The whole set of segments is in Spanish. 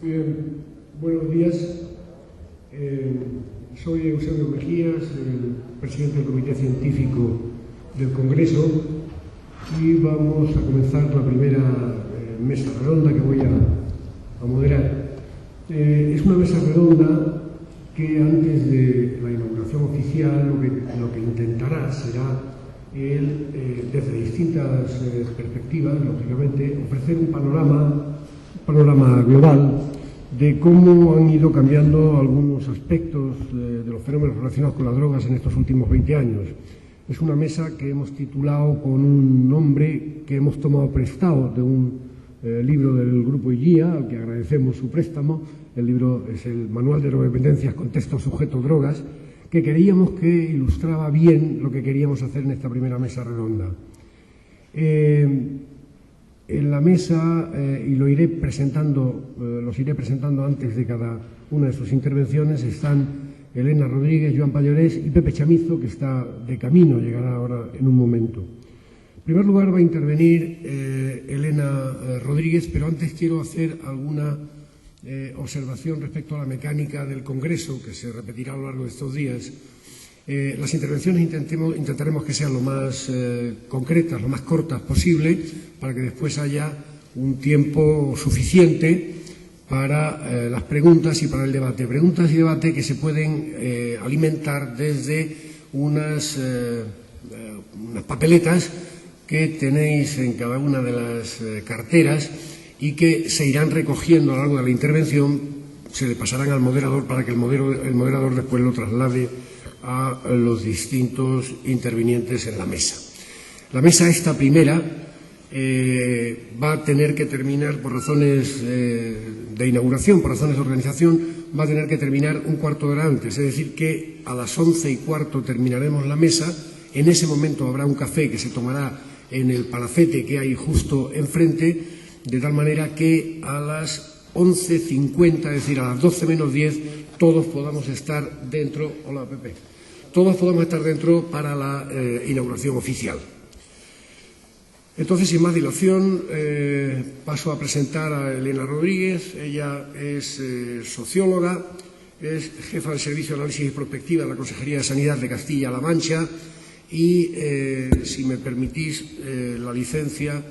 Buenos días. Soy Eusebio Mejías, el presidente del Comité Científico del Congreso, y vamos a comenzar la primera mesa redonda que voy a moderar. Es una mesa redonda que antes de la inauguración oficial lo que intentará será desde distintas perspectivas, lógicamente, ofrecer un panorama global de cómo han ido cambiando algunos aspectos de los fenómenos relacionados con las drogas en estos últimos 20 años. Es una mesa que hemos titulado con un nombre que hemos tomado prestado de un libro del Grupo IGIA, al que agradecemos su préstamo. El libro es el Manual de Drogodependencias, Contexto, Sujeto, Drogas, que creíamos que ilustraba bien lo que queríamos hacer en esta primera mesa redonda. En la mesa, y los iré presentando antes de cada una de sus intervenciones, están Elena Rodríguez, Joan Pallorés y Pepe Chamizo, que está de camino, llegará ahora en un momento. En primer lugar va a intervenir Elena Rodríguez, pero antes quiero hacer alguna observación respecto a la mecánica del Congreso, que se repetirá a lo largo de estos días. Las intervenciones intentaremos que sean lo más concretas, lo más cortas posible, para que después haya un tiempo suficiente para las preguntas y para el debate. Preguntas y debate que se pueden alimentar desde unas papeletas que tenéis en cada una de las carteras y que se irán recogiendo a lo largo de la intervención, se le pasarán al moderador para que el moderador después lo traslade a los distintos intervinientes en la mesa. La mesa esta primera va a tener que terminar por razones de inauguración, por razones de organización, va a tener que terminar un cuarto de hora antes, es decir, que a las 11:15 terminaremos la mesa. En ese momento habrá un café que se tomará en el palacete que hay justo enfrente, de tal manera que a las 11:50, es decir, a las 12 menos 10, todos podamos estar dentro. Hola, Pepe. Todos podamos estar dentro para la inauguración oficial. Entonces, sin más dilación, paso a presentar a Elena Rodríguez. Ella es socióloga, es jefa del Servicio de Análisis y Prospectiva de la Consejería de Sanidad de Castilla-La Mancha y, si me permitís la licencia,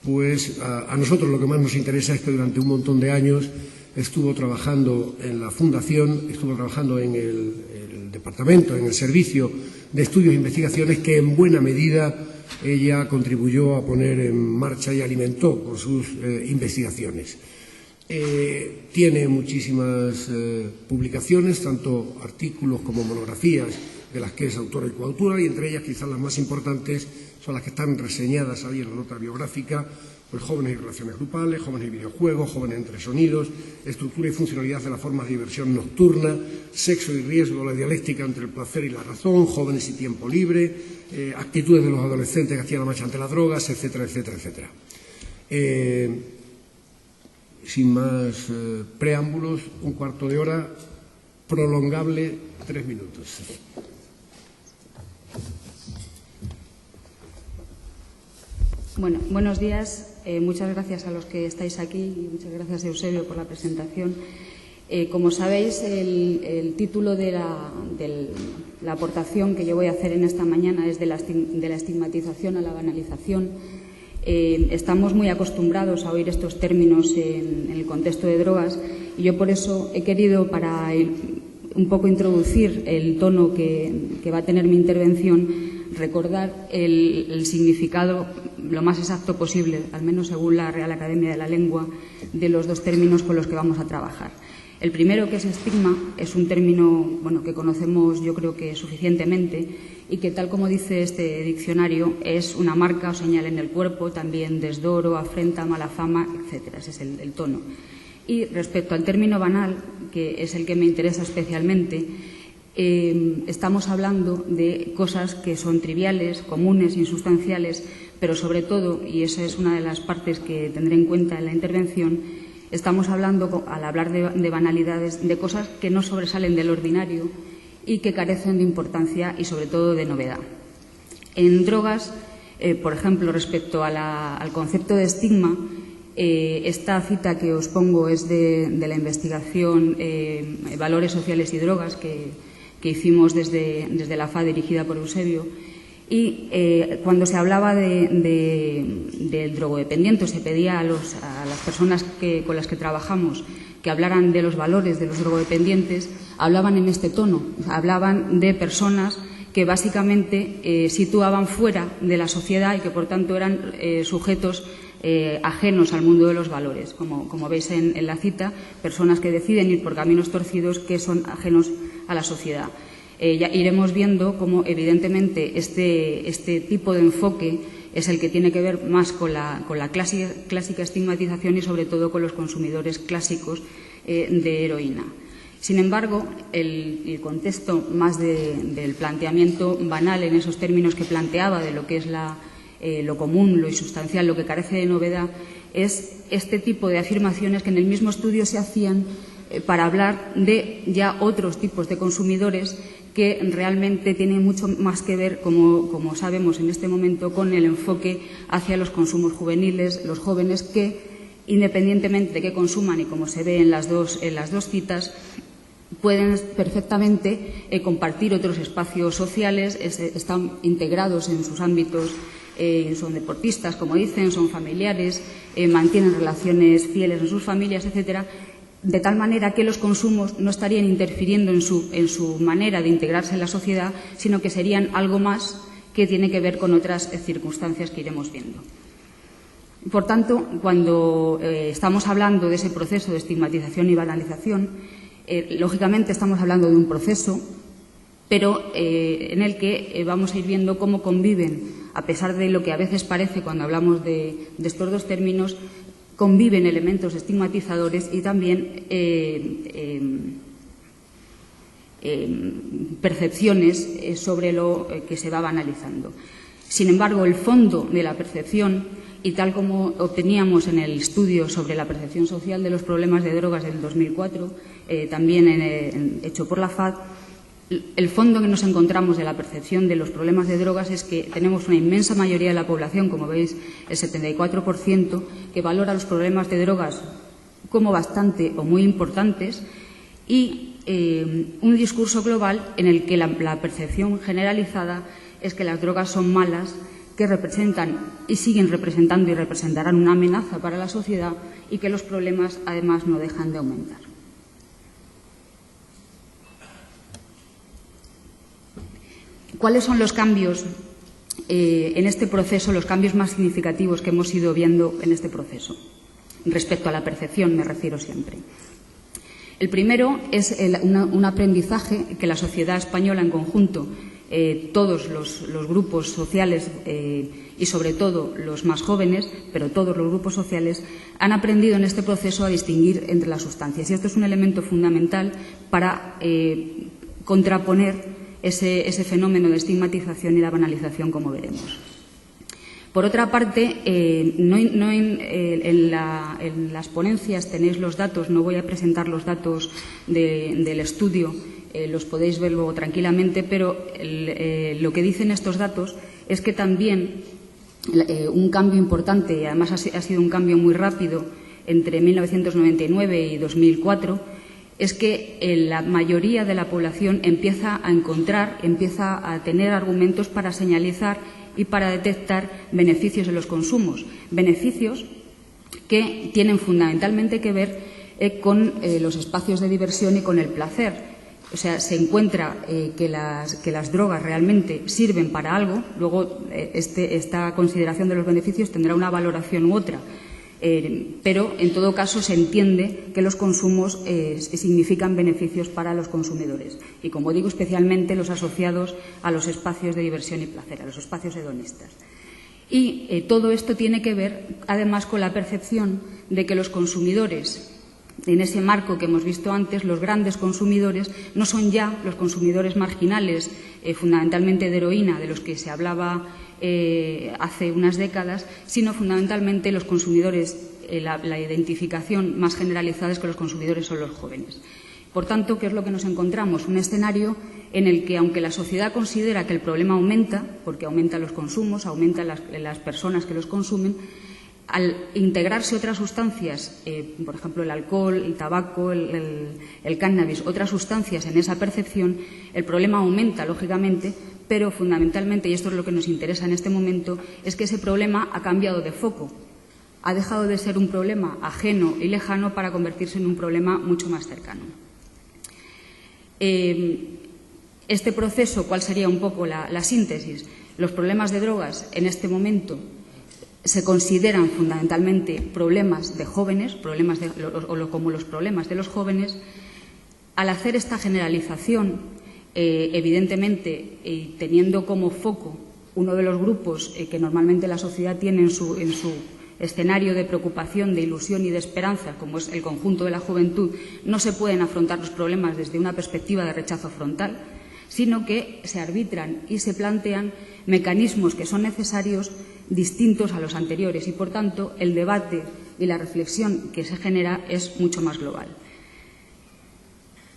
pues a nosotros lo que más nos interesa es que durante un montón de años estuvo trabajando en la Fundación, estuvo trabajando en el departamento, en el Servicio de Estudios e Investigaciones, que en buena medida ella contribuyó a poner en marcha y alimentó con sus investigaciones. Tiene muchísimas publicaciones, tanto artículos como monografías, de las que es autora y coautora, y entre ellas quizás las más importantes son las que están reseñadas ahí en la nota biográfica: pues Jóvenes y Relaciones Grupales, Jóvenes y Videojuegos, Jóvenes entre Sonidos, Estructura y Funcionalidad de las Formas de Diversión Nocturna, Sexo y Riesgo, la dialéctica entre el placer y la razón, Jóvenes y Tiempo Libre, Actitudes de los adolescentes de Castilla-La Mancha ante las drogas, etcétera, etcétera, etcétera. Sin más preámbulos, un cuarto de hora, prolongable 3 minutos. Bueno, buenos días. Muchas gracias a los que estáis aquí y muchas gracias, Eusebio, por la presentación. Como sabéis, el título de la aportación que yo voy a hacer en esta mañana es de la estigmatización a la banalización. Estamos muy acostumbrados a oír estos términos en el contexto de drogas y yo por eso he querido, para un poco introducir el tono que va a tener mi intervención, recordar el significado lo más exacto posible, al menos según la Real Academia de la Lengua, de los dos términos con los que vamos a trabajar. El primero, que es estigma, es un término que conocemos yo creo que suficientemente y que, tal como dice este diccionario, es una marca o señal en el cuerpo, también desdoro, afrenta, mala fama, etcétera. Ese es el tono. Y respecto al término banal, que es el que me interesa especialmente, estamos hablando de cosas que son triviales, comunes, insustanciales, pero sobre todo, y esa es una de las partes que tendré en cuenta en la intervención, estamos hablando, al hablar de banalidades, de cosas que no sobresalen del ordinario y que carecen de importancia y sobre todo de novedad. En drogas, por ejemplo, respecto al concepto de estigma, Esta cita que os pongo es de la investigación Valores Sociales y Drogas que hicimos desde la FA dirigida por Eusebio. Y cuando se hablaba del drogodependiente, se pedía a las personas con las que trabajamos que hablaran de los valores de los drogodependientes, hablaban en este tono, hablaban de personas que básicamente situaban fuera de la sociedad y que por tanto eran sujetos ajenos al mundo de los valores. Como veis en la cita, personas que deciden ir por caminos torcidos que son ajenos a la sociedad. Ya iremos viendo cómo, evidentemente, este tipo de enfoque es el que tiene que ver más con la clásica estigmatización y, sobre todo, con los consumidores clásicos de heroína. Sin embargo, el contexto más del planteamiento banal en esos términos que planteaba de lo que es lo común, lo insustancial, lo que carece de novedad, es este tipo de afirmaciones que en el mismo estudio se hacían para hablar de ya otros tipos de consumidores que realmente tienen mucho más que ver, como sabemos en este momento, con el enfoque hacia los consumos juveniles, los jóvenes que, independientemente de qué consuman y como se ve en las dos citas, pueden perfectamente compartir otros espacios sociales, están integrados en sus ámbitos, son deportistas, como dicen, son familiares, mantienen relaciones fieles en sus familias, etcétera, de tal manera que los consumos no estarían interfiriendo en su manera de integrarse en la sociedad, sino que serían algo más que tiene que ver con otras circunstancias que iremos viendo. Por tanto, cuando estamos hablando de ese proceso de estigmatización y banalización, lógicamente estamos hablando de un proceso, pero en el que vamos a ir viendo cómo conviven, a pesar de lo que a veces parece cuando hablamos de estos dos términos, conviven elementos estigmatizadores y también percepciones sobre lo que se va banalizando. Sin embargo, el fondo de la percepción, y tal como obteníamos en el estudio sobre la percepción social de los problemas de drogas del 2004, también hecho por la FAD, el fondo que nos encontramos de la percepción de los problemas de drogas es que tenemos una inmensa mayoría de la población, como veis, el 74%, que valora los problemas de drogas como bastante o muy importantes, y un discurso global en el que la percepción generalizada es que las drogas son malas, que representan y siguen representando y representarán una amenaza para la sociedad y que los problemas, además, no dejan de aumentar. ¿Cuáles son los cambios en este proceso, los cambios más significativos que hemos ido viendo en este proceso? Respecto a la percepción, me refiero siempre. El primero es un aprendizaje que la sociedad española en conjunto, todos los grupos sociales y sobre todo los más jóvenes, pero todos los grupos sociales, han aprendido en este proceso a distinguir entre las sustancias. Y esto es un elemento fundamental para contraponer ese fenómeno de estigmatización y la banalización, como veremos. Por otra parte, en las ponencias tenéis los datos, no voy a presentar los datos del estudio, los podéis ver luego tranquilamente, pero lo que dicen estos datos es que también un cambio importante, y además ha sido un cambio muy rápido entre 1999 y 2004, es que la mayoría de la población empieza a tener argumentos para señalizar y para detectar beneficios de los consumos. Beneficios que tienen fundamentalmente que ver con los espacios de diversión y con el placer. O sea, se encuentra que las drogas realmente sirven para algo. Luego, esta consideración de los beneficios tendrá una valoración u otra. Pero, en todo caso, se entiende que los consumos significan beneficios para los consumidores. Y, como digo, especialmente los asociados a los espacios de diversión y placer, a los espacios hedonistas. Y todo esto tiene que ver, además, con la percepción de que los consumidores, en ese marco que hemos visto antes, los grandes consumidores no son ya los consumidores marginales, fundamentalmente de heroína, de los que se hablaba hace unas décadas, sino fundamentalmente los consumidores, la identificación más generalizada es que los consumidores son los jóvenes. Por tanto, ¿qué es lo que nos encontramos? Un escenario en el que, aunque la sociedad considera que el problema aumenta, porque aumentan los consumos, aumentan las personas que los consumen, al integrarse otras sustancias, por ejemplo el alcohol, el tabaco, el cannabis, otras sustancias en esa percepción, el problema aumenta, lógicamente, pero fundamentalmente, y esto es lo que nos interesa en este momento, es que ese problema ha cambiado de foco. Ha dejado de ser un problema ajeno y lejano para convertirse en un problema mucho más cercano. Este proceso, ¿cuál sería un poco la síntesis? Los problemas de drogas en este momento se consideran fundamentalmente problemas de jóvenes, como los problemas de los jóvenes. Al hacer esta generalización, evidentemente, y teniendo como foco uno de los grupos que normalmente la sociedad tiene en su escenario de preocupación, de ilusión y de esperanza, como es el conjunto de la juventud, no se pueden afrontar los problemas desde una perspectiva de rechazo frontal, sino que se arbitran y se plantean mecanismos que son necesarios distintos a los anteriores y, por tanto, el debate y la reflexión que se genera es mucho más global.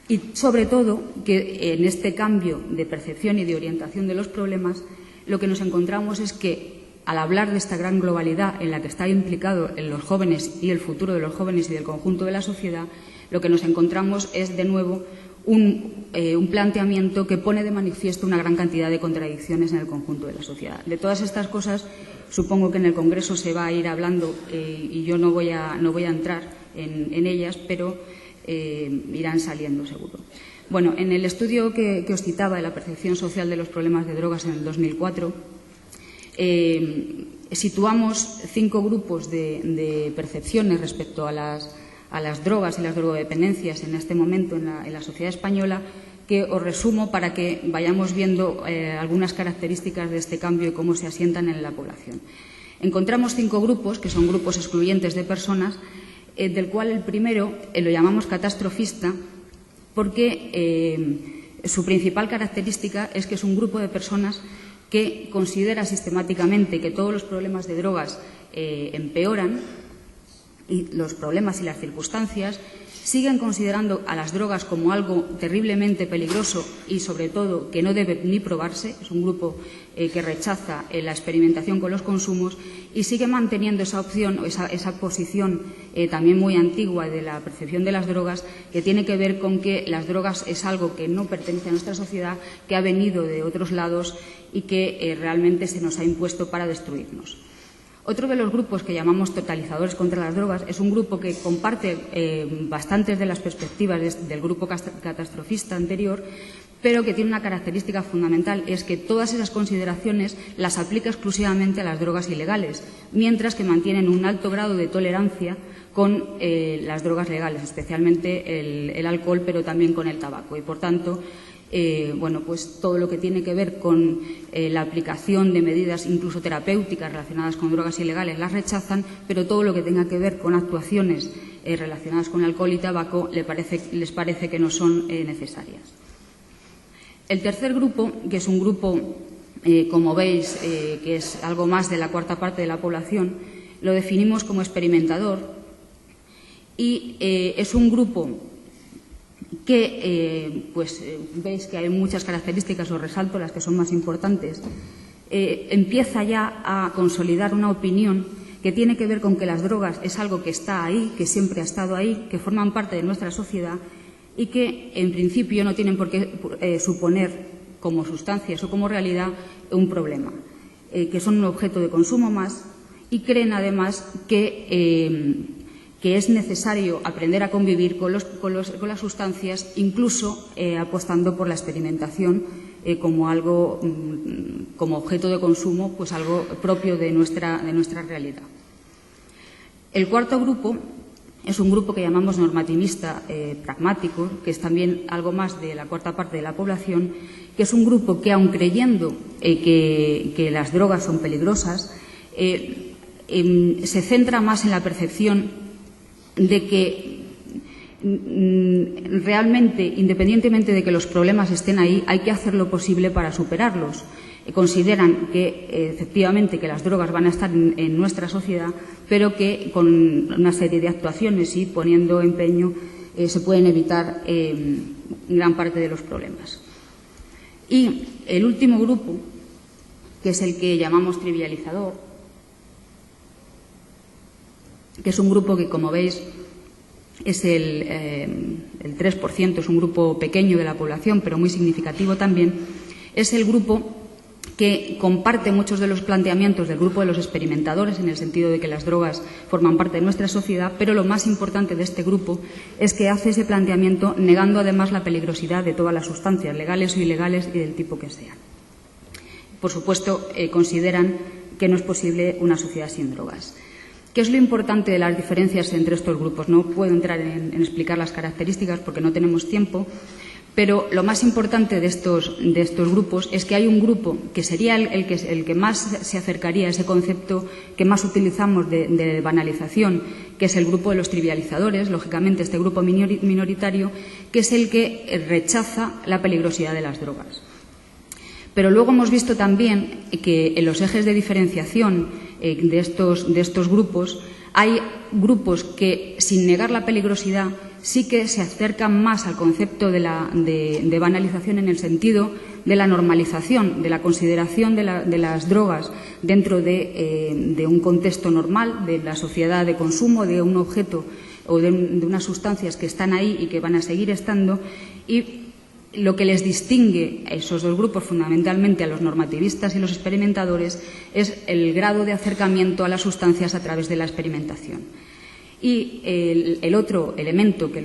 Y, sobre todo, que en este cambio de percepción y de orientación de los problemas, lo que nos encontramos es que, al hablar de esta gran globalidad en la que está implicado en los jóvenes y el futuro de los jóvenes y del conjunto de la sociedad, lo que nos encontramos es, de nuevo, un planteamiento que pone de manifiesto una gran cantidad de contradicciones en el conjunto de la sociedad. De todas estas cosas, supongo que en el Congreso se va a ir hablando y yo no voy a entrar en ellas, pero irán saliendo seguro. Bueno, en el estudio que os citaba de la percepción social de los problemas de drogas en el 2004, situamos 5 grupos de percepciones respecto a las drogas y las drogodependencias en este momento en la sociedad española, que os resumo para que vayamos viendo algunas características de este cambio y cómo se asientan en la población. Encontramos 5 grupos, que son grupos excluyentes de personas, del cual el primero lo llamamos catastrofista, porque su principal característica es que es un grupo de personas que considera sistemáticamente que todos los problemas de drogas empeoran, y los problemas y las circunstancias, siguen considerando a las drogas como algo terriblemente peligroso y, sobre todo, que no debe ni probarse. Es un grupo que rechaza la experimentación con los consumos y sigue manteniendo esa opción, esa posición también muy antigua de la percepción de las drogas, que tiene que ver con que las drogas es algo que no pertenece a nuestra sociedad, que ha venido de otros lados y que realmente se nos ha impuesto para destruirnos. Otro de los grupos que llamamos totalizadores contra las drogas es un grupo que comparte bastantes de las perspectivas del grupo catastrofista anterior, pero que tiene una característica fundamental, es que todas esas consideraciones las aplica exclusivamente a las drogas ilegales, mientras que mantienen un alto grado de tolerancia con las drogas legales, especialmente el alcohol, pero también con el tabaco. Y, por tanto, pues todo lo que tiene que ver con la aplicación de medidas incluso terapéuticas relacionadas con drogas ilegales las rechazan, pero todo lo que tenga que ver con actuaciones relacionadas con alcohol y tabaco les parece que no son necesarias. El tercer grupo, que es un grupo, como veis, que es algo más de la cuarta parte de la población, lo definimos como experimentador y es un grupo que, veis que hay muchas características, os resalto las que son más importantes. Empieza ya a consolidar una opinión que tiene que ver con que las drogas es algo que está ahí, que siempre ha estado ahí, que forman parte de nuestra sociedad y que, en principio, no tienen por qué suponer como sustancias o como realidad un problema, que son un objeto de consumo más, y creen, además, que es necesario aprender a convivir con las sustancias, incluso apostando por la experimentación como algo, como objeto de consumo, pues algo propio de nuestra realidad. El cuarto grupo es un grupo que llamamos normativista pragmático, que es también algo más de la cuarta parte de la población, que es un grupo que, aun creyendo que las drogas son peligrosas, se centra más en la percepción de que realmente, independientemente de que los problemas estén ahí, hay que hacer lo posible para superarlos. Consideran que, efectivamente, que las drogas van a estar en nuestra sociedad, pero que con una serie de actuaciones y poniendo empeño se pueden evitar gran parte de los problemas. Y el último grupo, que es el que llamamos trivializador, que es un grupo que, como veis, es el 3%, es un grupo pequeño de la población, pero muy significativo también, es el grupo que comparte muchos de los planteamientos del grupo de los experimentadores, en el sentido de que las drogas forman parte de nuestra sociedad, pero lo más importante de este grupo es que hace ese planteamiento negando además la peligrosidad de todas las sustancias, legales o ilegales y del tipo que sean. Por supuesto, consideran que no es posible una sociedad sin drogas. ¿Qué es lo importante de las diferencias entre estos grupos? No puedo entrar en explicar las características porque no tenemos tiempo, pero lo más importante de estos grupos es que hay un grupo que sería el que más se acercaría a ese concepto que más utilizamos de banalización, que es el grupo de los trivializadores, lógicamente este grupo minoritario, que es el que rechaza la peligrosidad de las drogas. Pero luego hemos visto también que en los ejes de diferenciación de estos grupos hay grupos que, sin negar la peligrosidad, sí que se acercan más al concepto de banalización en el sentido de la normalización, de la consideración de las drogas dentro de un contexto normal, de la sociedad de consumo, de un objeto o de unas sustancias que están ahí y que van a seguir estando. Y lo que les distingue a esos dos grupos, fundamentalmente a los normativistas y los experimentadores, es el grado de acercamiento a las sustancias a través de la experimentación. Y el otro elemento que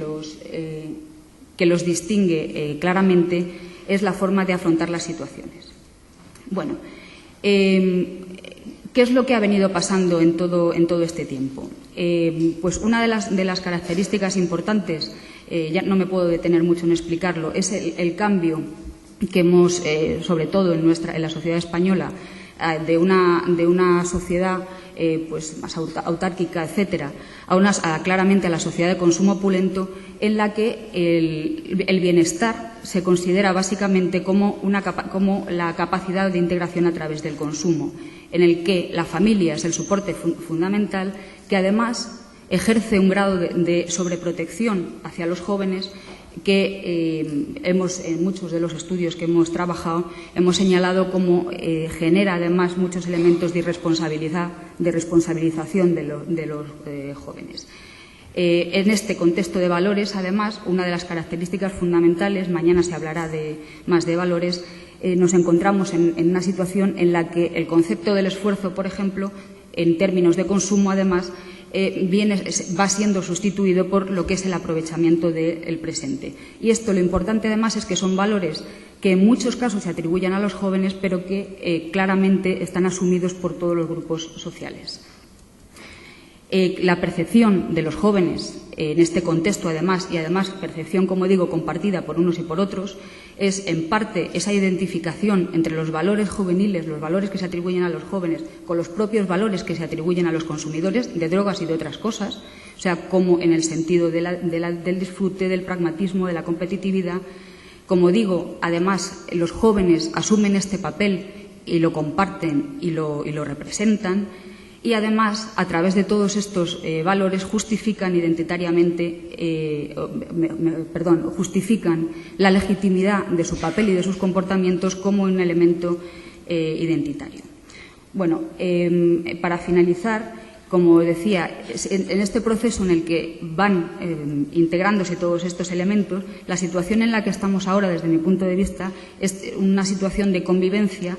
los distingue claramente es la forma de afrontar las situaciones. Bueno, ¿qué es lo que ha venido pasando en todo este tiempo? Pues una de las características importantes, ya no me puedo detener mucho en explicarlo, es el cambio que hemos, sobre todo en la sociedad española, de una sociedad pues más autárquica, etcétera, claramente a la sociedad de consumo opulento, en la que el bienestar se considera básicamente como la capacidad de integración a través del consumo, en el que la familia es el soporte fundamental, que además ejerce un grado de sobreprotección hacia los jóvenes que en muchos de los estudios que hemos trabajado hemos señalado cómo genera además muchos elementos de responsabilización de los jóvenes. En este contexto de valores, además, una de las características fundamentales, mañana se hablará más de valores, nos encontramos en una situación en la que el concepto del esfuerzo, por ejemplo, en términos de consumo, además, va siendo sustituido por lo que es el aprovechamiento del presente. Y esto, lo importante además, es que son valores que en muchos casos se atribuyen a los jóvenes, pero que claramente están asumidos por todos los grupos sociales. La percepción de los jóvenes en este contexto, además, y además percepción, como digo, compartida por unos y por otros, es en parte esa identificación entre los valores juveniles, los valores que se atribuyen a los jóvenes, con los propios valores que se atribuyen a los consumidores de drogas y de otras cosas, o sea, como en el sentido del disfrute, del pragmatismo, de la competitividad. Como digo, además, los jóvenes asumen este papel y lo comparten y lo representan. Y además, a través de todos estos valores, justifican justifican la legitimidad de su papel y de sus comportamientos como un elemento identitario. Bueno, para finalizar, como decía, en este proceso en el que van integrándose todos estos elementos, la situación en la que estamos ahora, desde mi punto de vista, es una situación de convivencia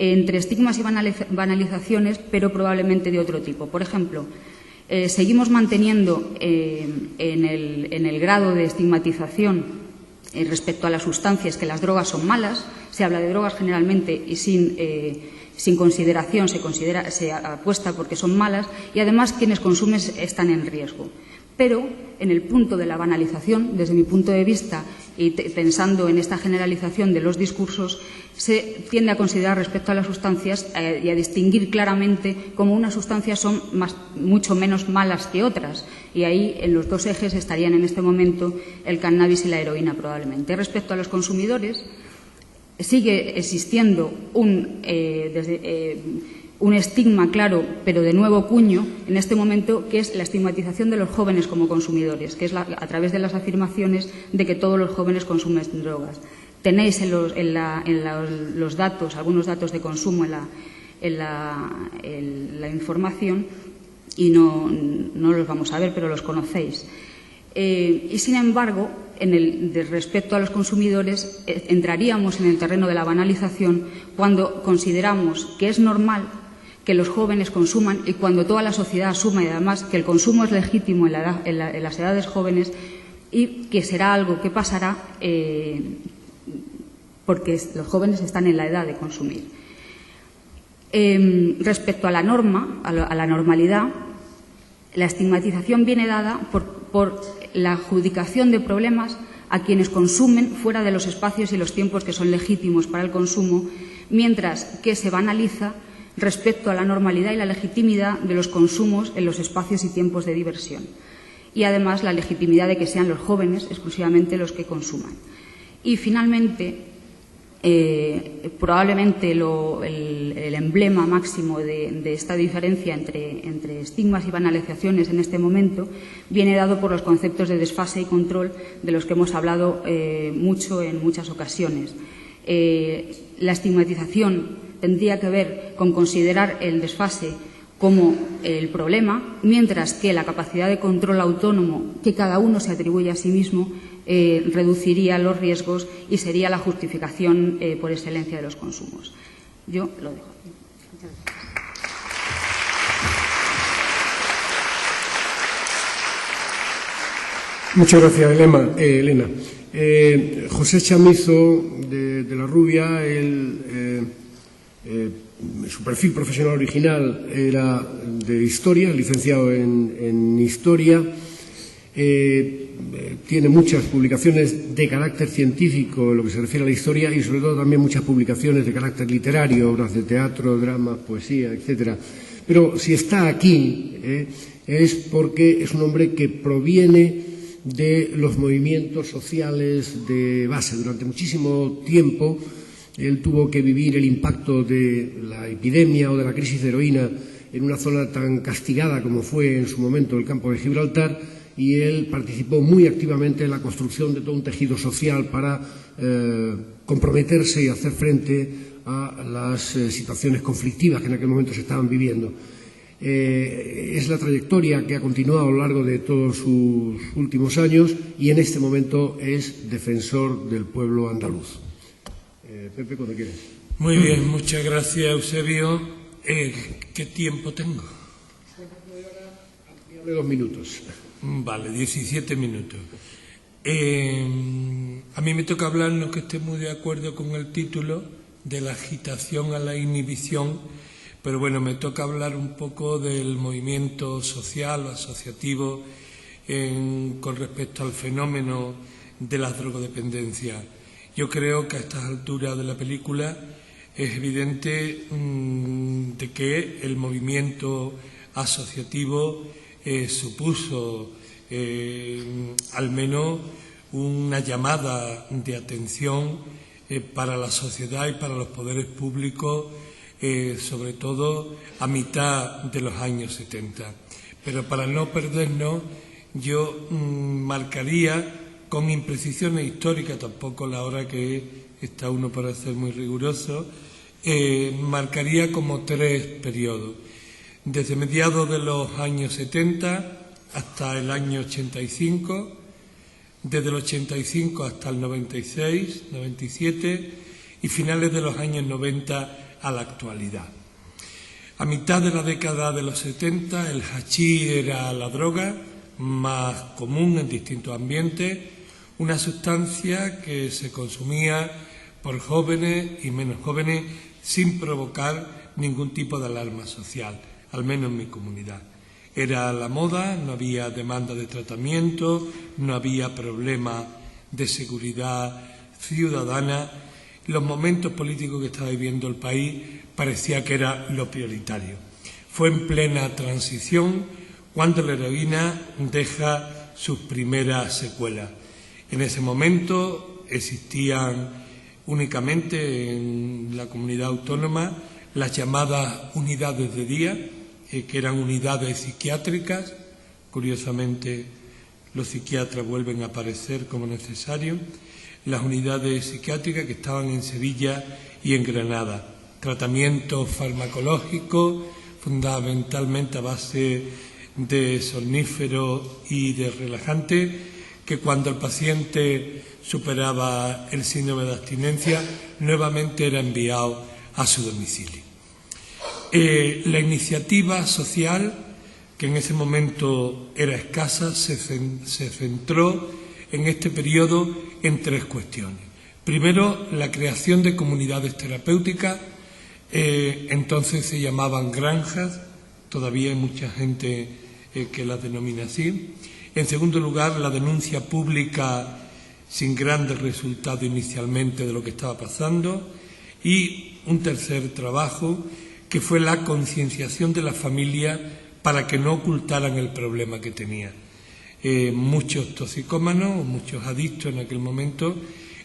entre estigmas y banalizaciones, pero probablemente de otro tipo. Por ejemplo, seguimos manteniendo en el grado de estigmatización respecto a las sustancias que las drogas son malas. Se habla de drogas generalmente y sin consideración, se apuesta porque son malas, y además quienes consumen están en riesgo. Pero en el punto de la banalización, desde mi punto de vista, y pensando en esta generalización de los discursos, se tiende a considerar respecto a las sustancias y a distinguir claramente cómo unas sustancias son mucho menos malas que otras. Y ahí, en los dos ejes, estarían en este momento el cannabis y la heroína, probablemente. Respecto a los consumidores, sigue existiendo un estigma claro, pero de nuevo cuño, en este momento, que es la estigmatización de los jóvenes como consumidores, que es a través de las afirmaciones de que todos los jóvenes consumen drogas. Tenéis en los datos, algunos datos de consumo en la información, y no los vamos a ver, pero los conocéis. Y, sin embargo, respecto a los consumidores, entraríamos en el terreno de la banalización cuando consideramos que es normal que los jóvenes consuman y cuando toda la sociedad asume, además, que el consumo es legítimo en las edades jóvenes y que será algo que pasará porque los jóvenes están en la edad de consumir. Respecto a la norma, a la normalidad, la estigmatización viene dada por la adjudicación de problemas a quienes consumen fuera de los espacios y los tiempos que son legítimos para el consumo, mientras que se banaliza respecto a la normalidad y la legitimidad de los consumos en los espacios y tiempos de diversión. Y, además, la legitimidad de que sean los jóvenes exclusivamente los que consuman. Y, finalmente, probablemente el emblema máximo de esta diferencia entre estigmas y banalizaciones en este momento viene dado por los conceptos de desfase y control de los que hemos hablado mucho en muchas ocasiones. La estigmatización tendría que ver con considerar el desfase como el problema, mientras que la capacidad de control autónomo que cada uno se atribuye a sí mismo reduciría los riesgos y sería la justificación por excelencia de los consumos. Yo lo dejo aquí. Muchas gracias. Muchas gracias, Elena. José Chamizo, de La Rubia, su perfil profesional original era de Historia, licenciado en Historia. Tiene muchas publicaciones de carácter científico en lo que se refiere a la historia y, sobre todo, también muchas publicaciones de carácter literario, obras de teatro, dramas, poesía, etcétera. Pero si está aquí es porque es un hombre que proviene de los movimientos sociales de base. Durante muchísimo tiempo él tuvo que vivir el impacto de la epidemia o de la crisis de heroína en una zona tan castigada como fue en su momento el campo de Gibraltar, y él participó muy activamente en la construcción de todo un tejido social para comprometerse y hacer frente a las situaciones conflictivas que en aquel momento se estaban viviendo. Es la trayectoria que ha continuado a lo largo de todos sus últimos años y en este momento es defensor del pueblo andaluz. Pepe, cuando quieras. Muy bien, muchas gracias, Eusebio. ¿Qué tiempo tengo? De 2 minutos. Vale, 17 minutos. A mí me toca hablar, no que esté muy de acuerdo con el título, de la agitación a la inhibición, pero bueno, me toca hablar un poco del movimiento social o asociativo con respecto al fenómeno de la drogodependencia. Yo creo que a estas alturas de la película es evidente de que el movimiento asociativo supuso al menos una llamada de atención para la sociedad y para los poderes públicos, sobre todo a mitad de los años 70. Pero para no perdernos, yo marcaría con imprecisiones históricas, tampoco la hora que está uno para ser muy riguroso, marcaría como 3 periodos. Desde mediados de los años 70 hasta el año 85, desde el 85 hasta el 96, 97 y finales de los años 90 a la actualidad. A mitad de la década de los 70 el hachís era la droga más común en distintos ambientes, una sustancia que se consumía por jóvenes y menos jóvenes sin provocar ningún tipo de alarma social, al menos en mi comunidad. Era la moda, no había demanda de tratamiento, no había problema de seguridad ciudadana. Los momentos políticos que estaba viviendo el país parecía que era lo prioritario. Fue en plena transición cuando la heroína deja sus primeras secuelas. En ese momento existían únicamente en la comunidad autónoma las llamadas unidades de día, que eran unidades psiquiátricas. Curiosamente, los psiquiatras vuelven a aparecer como necesarios. Las unidades psiquiátricas que estaban en Sevilla y en Granada. Tratamiento farmacológico, fundamentalmente a base de somnífero y de relajante, que cuando el paciente superaba el síndrome de abstinencia, nuevamente era enviado a su domicilio. La iniciativa social, que en ese momento era escasa, se centró en este periodo en 3 cuestiones. Primero, la creación de comunidades terapéuticas, entonces se llamaban granjas, todavía hay mucha gente que las denomina así. En segundo lugar, la denuncia pública sin grandes resultados inicialmente de lo que estaba pasando. Y un tercer trabajo, que fue la concienciación de la familia para que no ocultaran el problema que tenía. Muchos toxicómanos, muchos adictos en aquel momento,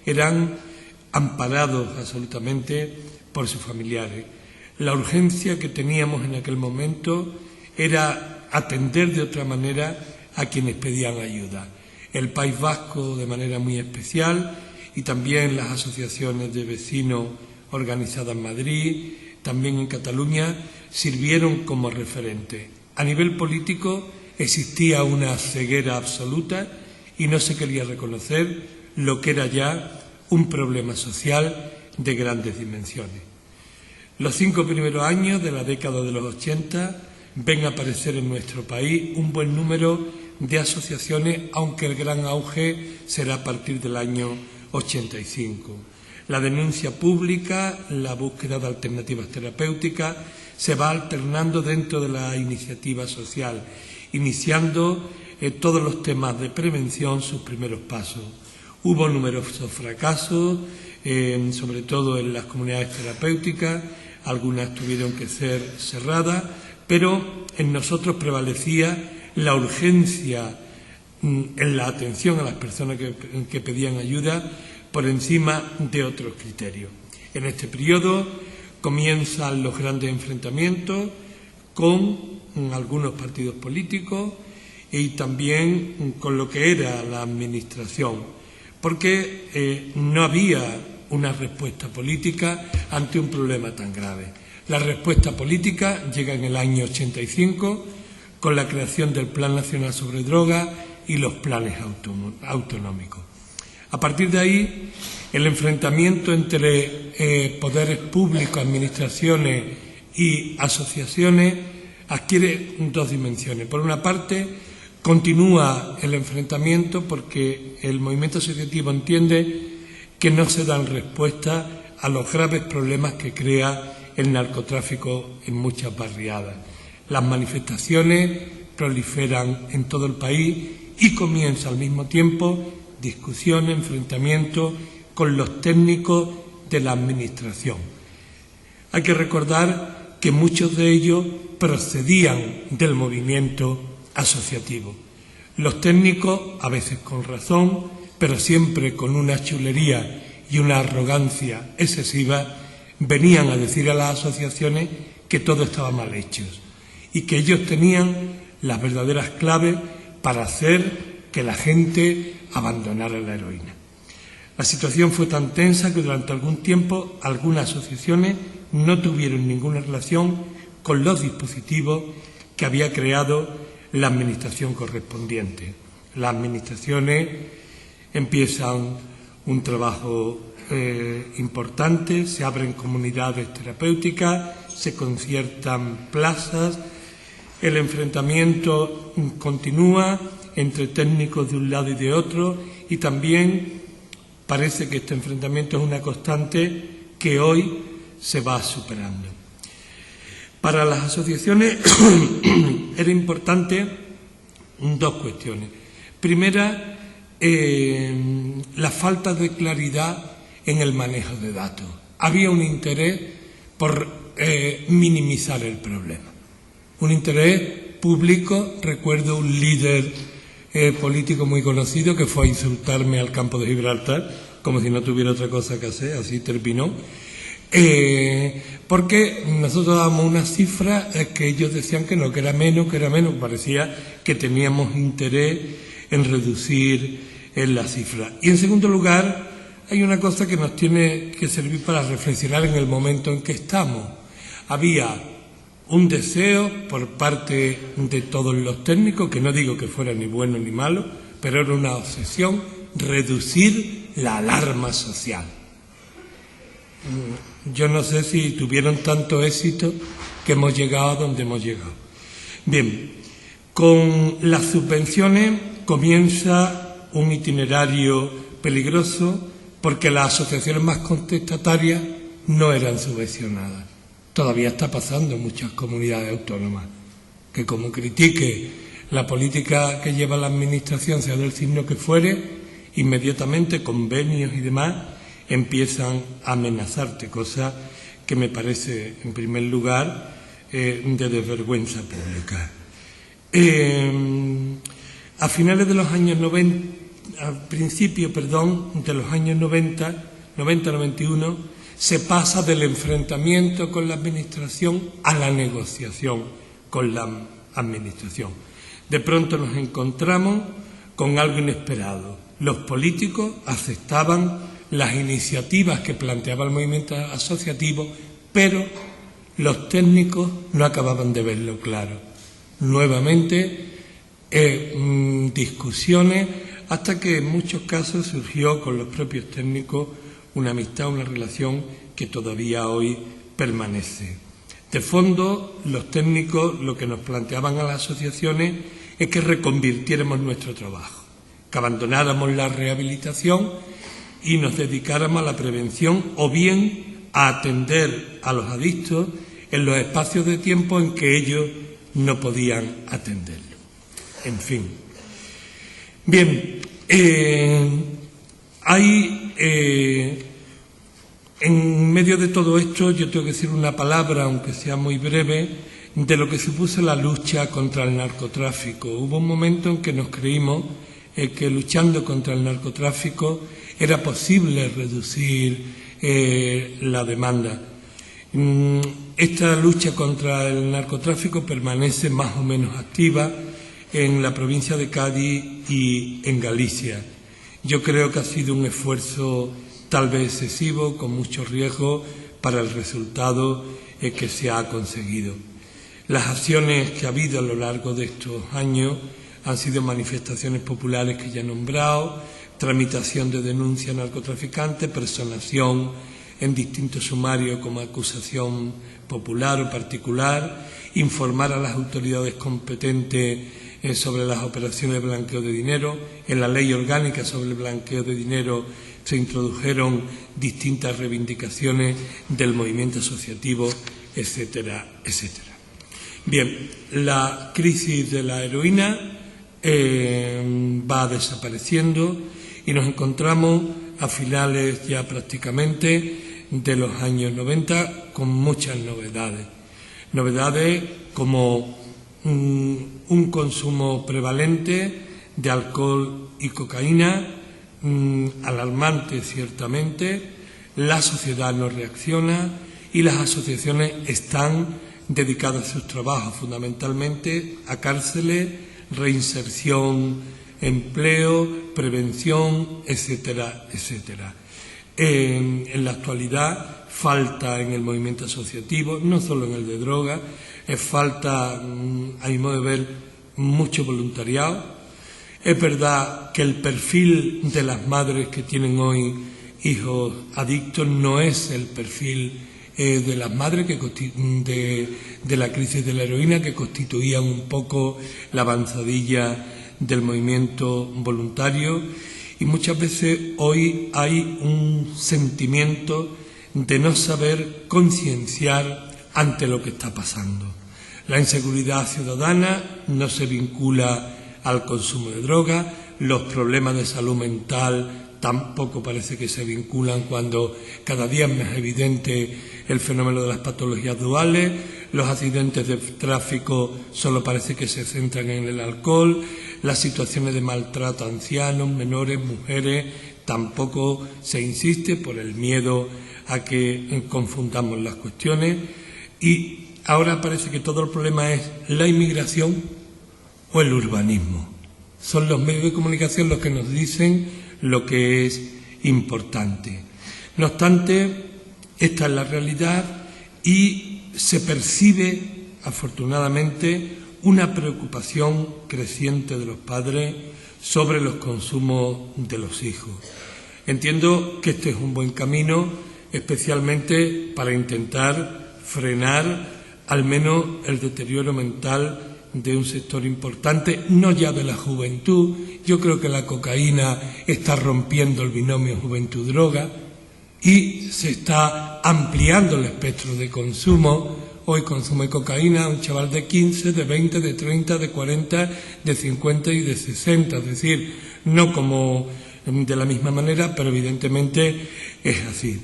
eran amparados absolutamente por sus familiares. La urgencia que teníamos en aquel momento era atender de otra manera a quienes pedían ayuda. El País Vasco de manera muy especial, y también las asociaciones de vecinos organizadas en Madrid, también en Cataluña, sirvieron como referente. A nivel político existía una ceguera absoluta y no se quería reconocer lo que era ya un problema social de grandes dimensiones. Los 5 primeros años de la década de los 80 ven a aparecer en nuestro país un buen número de asociaciones, aunque el gran auge será a partir del año 85. La denuncia pública, la búsqueda de alternativas terapéuticas, se va alternando dentro de la iniciativa social, iniciando todos los temas de prevención sus primeros pasos. Hubo numerosos fracasos, sobre todo en las comunidades terapéuticas, algunas tuvieron que ser cerradas, pero en nosotros prevalecía la urgencia en la atención a las personas que pedían ayuda por encima de otros criterios. En este periodo comienzan los grandes enfrentamientos con algunos partidos políticos y también con lo que era la administración, porque no había una respuesta política ante un problema tan grave. La respuesta política llega en el año 85 con la creación del Plan Nacional sobre Drogas y los planes autonómicos. A partir de ahí, el enfrentamiento entre poderes públicos, administraciones y asociaciones adquiere 2 dimensiones. Por una parte, continúa el enfrentamiento porque el movimiento asociativo entiende que no se dan respuestas a los graves problemas que crea el narcotráfico en muchas barriadas. Las manifestaciones proliferan en todo el país y comienza al mismo tiempo discusiones, enfrentamientos con los técnicos de la administración. Hay que recordar que muchos de ellos procedían del movimiento asociativo. Los técnicos, a veces con razón, pero siempre con una chulería y una arrogancia excesiva, venían a decir a las asociaciones que todo estaba mal hecho y que ellos tenían las verdaderas claves para hacer que la gente abandonara la heroína. La situación fue tan tensa que durante algún tiempo algunas asociaciones no tuvieron ninguna relación con los dispositivos que había creado la administración correspondiente. Las administraciones empiezan un trabajo importante, se abren comunidades terapéuticas, se conciertan plazas, el enfrentamiento continúa entre técnicos de un lado y de otro y también parece que este enfrentamiento es una constante que hoy se va superando. Para las asociaciones era importante 2 cuestiones. Primera, la falta de claridad en el manejo de datos. Había un interés por minimizar el problema. Un interés público. Recuerdo un líder político muy conocido que fue a insultarme al campo de Gibraltar, como si no tuviera otra cosa que hacer, así terminó. Porque nosotros dábamos una cifra que ellos decían que no, que era menos, parecía que teníamos interés en reducir la cifra. Y en segundo lugar, hay una cosa que nos tiene que servir para reflexionar en el momento en que estamos. Había un deseo por parte de todos los técnicos, que no digo que fuera ni bueno ni malo, pero era una obsesión, reducir la alarma social. Yo no sé si tuvieron tanto éxito que hemos llegado a donde hemos llegado. Bien, con las subvenciones comienza un itinerario peligroso porque las asociaciones más contestatarias no eran subvencionadas. Todavía está pasando en muchas comunidades autónomas, que como critique la política que lleva la administración, sea del signo que fuere, inmediatamente convenios y demás empiezan a amenazarte, cosa que me parece, en primer lugar, de desvergüenza pública. A finales de los años 90, al principio, de los años 90-91, se pasa del enfrentamiento con la administración a la negociación con la administración. De pronto nos encontramos con algo inesperado. Los políticos aceptaban las iniciativas que planteaba el movimiento asociativo, pero los técnicos no acababan de verlo claro. Nuevamente, discusiones, hasta que en muchos casos surgió con los propios técnicos una amistad, una relación que todavía hoy permanece. De fondo, los técnicos lo que nos planteaban a las asociaciones es que reconvirtiéramos nuestro trabajo, que abandonáramos la rehabilitación y nos dedicáramos a la prevención o bien a atender a los adictos en los espacios de tiempo en que ellos no podían atenderlo. En fin. Bien, en medio de todo esto yo tengo que decir una palabra, aunque sea muy breve, de lo que supuso la lucha contra el narcotráfico. Hubo un momento en que nos creímos que luchando contra el narcotráfico era posible reducir la demanda. Esta lucha contra el narcotráfico permanece más o menos activa en la provincia de Cádiz y en Galicia. Yo creo que ha sido un esfuerzo tal vez excesivo, con mucho riesgo para el resultado que se ha conseguido. Las acciones que ha habido a lo largo de estos años han sido manifestaciones populares que ya he nombrado, tramitación de denuncia a narcotraficantes, personación en distintos sumarios como acusación popular o particular, informar a las autoridades competentes sobre las operaciones de blanqueo de dinero. En la ley orgánica sobre el blanqueo de dinero se introdujeron distintas reivindicaciones del movimiento asociativo, etcétera, etcétera. Bien, la crisis de la heroína va desapareciendo y nos encontramos a finales ya prácticamente de los años 90 con muchas novedades. Novedades como un consumo prevalente de alcohol y cocaína, alarmante ciertamente, la sociedad no reacciona y las asociaciones están dedicadas a sus trabajos fundamentalmente a cárceles, reinserción, empleo, prevención, etcétera, etcétera. En la actualidad falta en el movimiento asociativo, no solo en el de droga, falta, a mi modo de ver, mucho voluntariado. Es verdad que el perfil de las madres que tienen hoy hijos adictos no es el perfil de las madres de la crisis de la heroína, que constituían un poco la avanzadilla del movimiento voluntario, y muchas veces hoy hay un sentimiento de no saber concienciar ante lo que está pasando. La inseguridad ciudadana no se vincula al consumo de drogas, los problemas de salud mental tampoco parece que se vinculan cuando cada día es más evidente el fenómeno de las patologías duales, los accidentes de tráfico solo parece que se centran en el alcohol, las situaciones de maltrato a ancianos, menores, mujeres, tampoco se insiste por el miedo a que confundamos las cuestiones, y ahora parece que todo el problema es la inmigración o el urbanismo. Son los medios de comunicación los que nos dicen lo que es importante. No obstante, esta es la realidad y se percibe afortunadamente, una preocupación creciente de los padres sobre los consumos de los hijos. Entiendo que este es un buen camino, especialmente para intentar frenar al menos el deterioro mental de un sector importante, no ya de la juventud. Yo creo que la cocaína está rompiendo el binomio juventud-droga y se está ampliando el espectro de consumo. Hoy consume cocaína un chaval de 15, de 20, de 30, de 40, de 50 y de 60. Es decir, no como de la misma manera, pero evidentemente es así.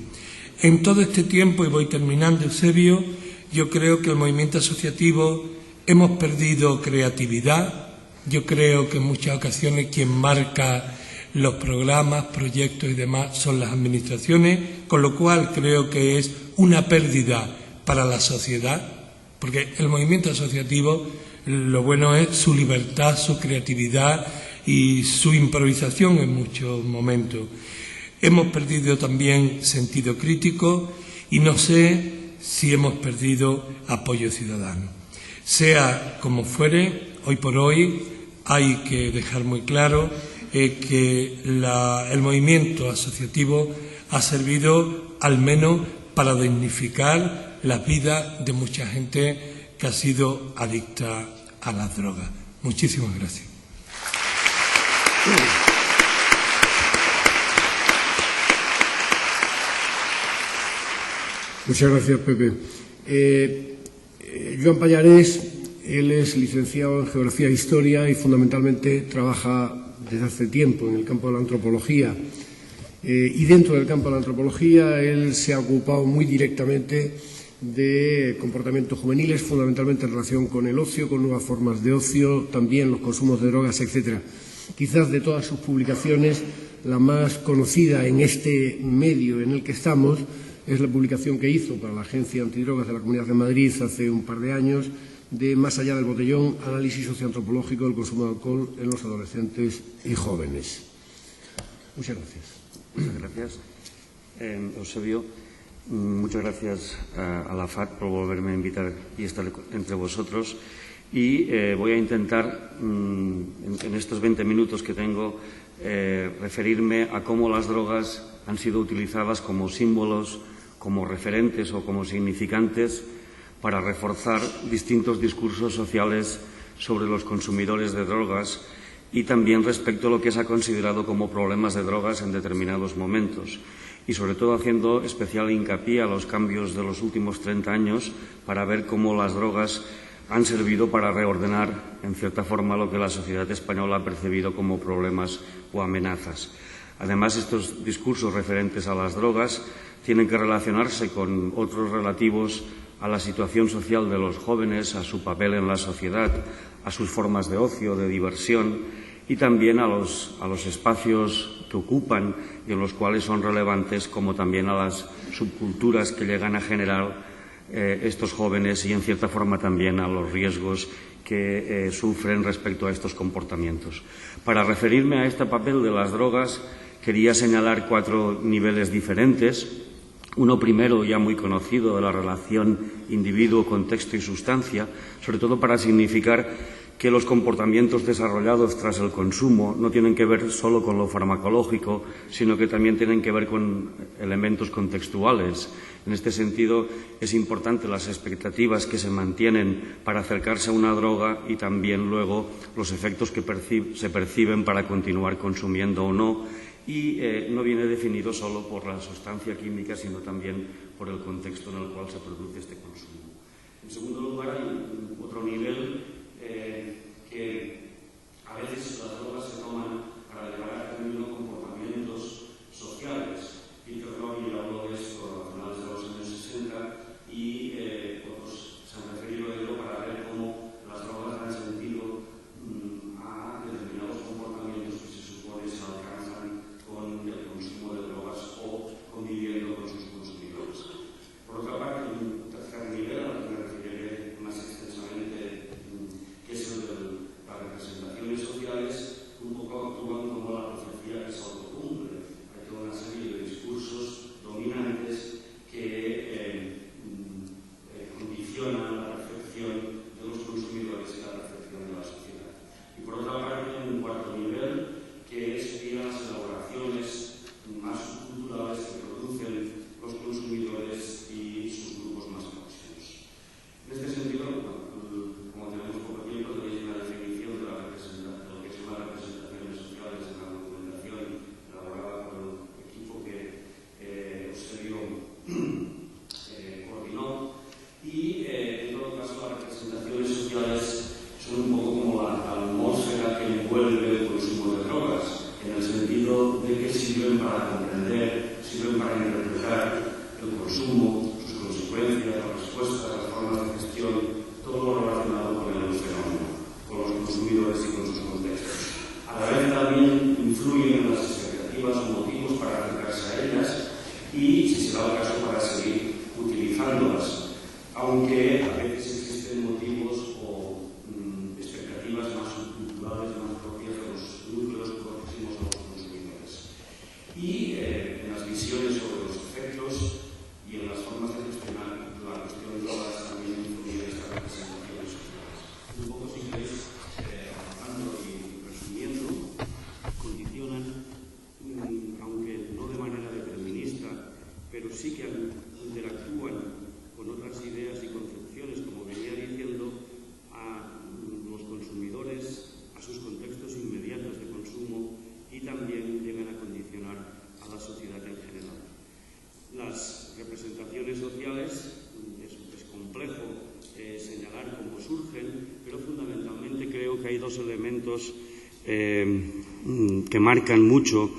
En todo este tiempo, y voy terminando, Eusebio, yo creo que el movimiento asociativo hemos perdido creatividad. Yo creo que en muchas ocasiones quien marca los programas, proyectos y demás son las administraciones, con lo cual creo que es una pérdida para la sociedad, porque el movimiento asociativo, lo bueno es su libertad, su creatividad y su improvisación en muchos momentos. Hemos perdido también sentido crítico y no sé si hemos perdido apoyo ciudadano. Sea como fuere, hoy por hoy hay que dejar muy claro que el movimiento asociativo ha servido al menos para dignificar la vida de mucha gente que ha sido adicta a las drogas. Muchísimas gracias. Muchas gracias, Pepe. Joan Pallarés, él es licenciado en Geografía e Historia y fundamentalmente trabaja desde hace tiempo en el campo de la antropología. Y dentro del campo de la antropología, él se ha ocupado muy directamente de comportamientos juveniles, fundamentalmente en relación con el ocio, con nuevas formas de ocio, también los consumos de drogas, etc. Quizás de todas sus publicaciones, la más conocida en este medio en el que estamos es la publicación que hizo para la Agencia Antidrogas de la Comunidad de Madrid hace un par de años de Más allá del botellón, análisis socioantropológico del consumo de alcohol en los adolescentes y jóvenes. Muchas gracias. Muchas gracias. Eusebio, muchas gracias a la FAC por volverme a invitar y estar entre vosotros. Y voy a intentar, en estos 20 minutos que tengo, referirme a cómo las drogas han sido utilizadas como símbolos, como referentes o como significantes para reforzar distintos discursos sociales sobre los consumidores de drogas y también respecto a lo que se ha considerado como problemas de drogas en determinados momentos. Y sobre todo haciendo especial hincapié a los cambios de los últimos 30 años para ver cómo las drogas han servido para reordenar, en cierta forma, lo que la sociedad española ha percibido como problemas o amenazas. Además, estos discursos referentes a las drogas tienen que relacionarse con otros relativos a la situación social de los jóvenes, a su papel en la sociedad, a sus formas de ocio, de diversión y también a los espacios que ocupan y en los cuales son relevantes, como también a las subculturas que llegan a generar estos jóvenes y, en cierta forma, también a los riesgos que sufren respecto a estos comportamientos. Para referirme a este papel de las drogas, quería señalar 4 niveles diferentes. Uno primero, ya muy conocido, de la relación individuo, contexto y sustancia, sobre todo para significar que los comportamientos desarrollados tras el consumo no tienen que ver solo con lo farmacológico, sino que también tienen que ver con elementos contextuales. En este sentido, es importante las expectativas que se mantienen para acercarse a una droga y también luego los efectos que se perciben para continuar consumiendo o no. Y no viene definido solo por la sustancia química, sino también por el contexto en el cual se produce este consumo. En segundo lugar, hay otro nivel que a veces las drogas se toman para llevar a término comportamientos sociales. Peter Lorre habló de esto a finales de los años 60 y otros se han referido a ello para ver cómo las drogas dan sentido a determinados comportamientos que se supone se alcanzan con el consumo de drogas o conviviendo con sus consumidores. Por otra parte, un tercer nivel al que me referiré más extensamente veces existen motivos o expectativas más culturales, más propias de los núcleos próximos a los consumidores. Y en las visiones sobre los efectos y en las formas de gestionar la cuestión de drogas también influyen estas representaciones sociales. Un poco, si queréis, avanzando y resumiendo, condicionan, aunque no de manera determinista, pero sí que interactúan con otras ideas y concepciones, como venía diciendo, a los consumidores, a sus contextos inmediatos de consumo, y también llegan a condicionar a la sociedad en general. Las representaciones sociales es complejo señalar cómo surgen, pero fundamentalmente creo que hay dos elementos que marcan mucho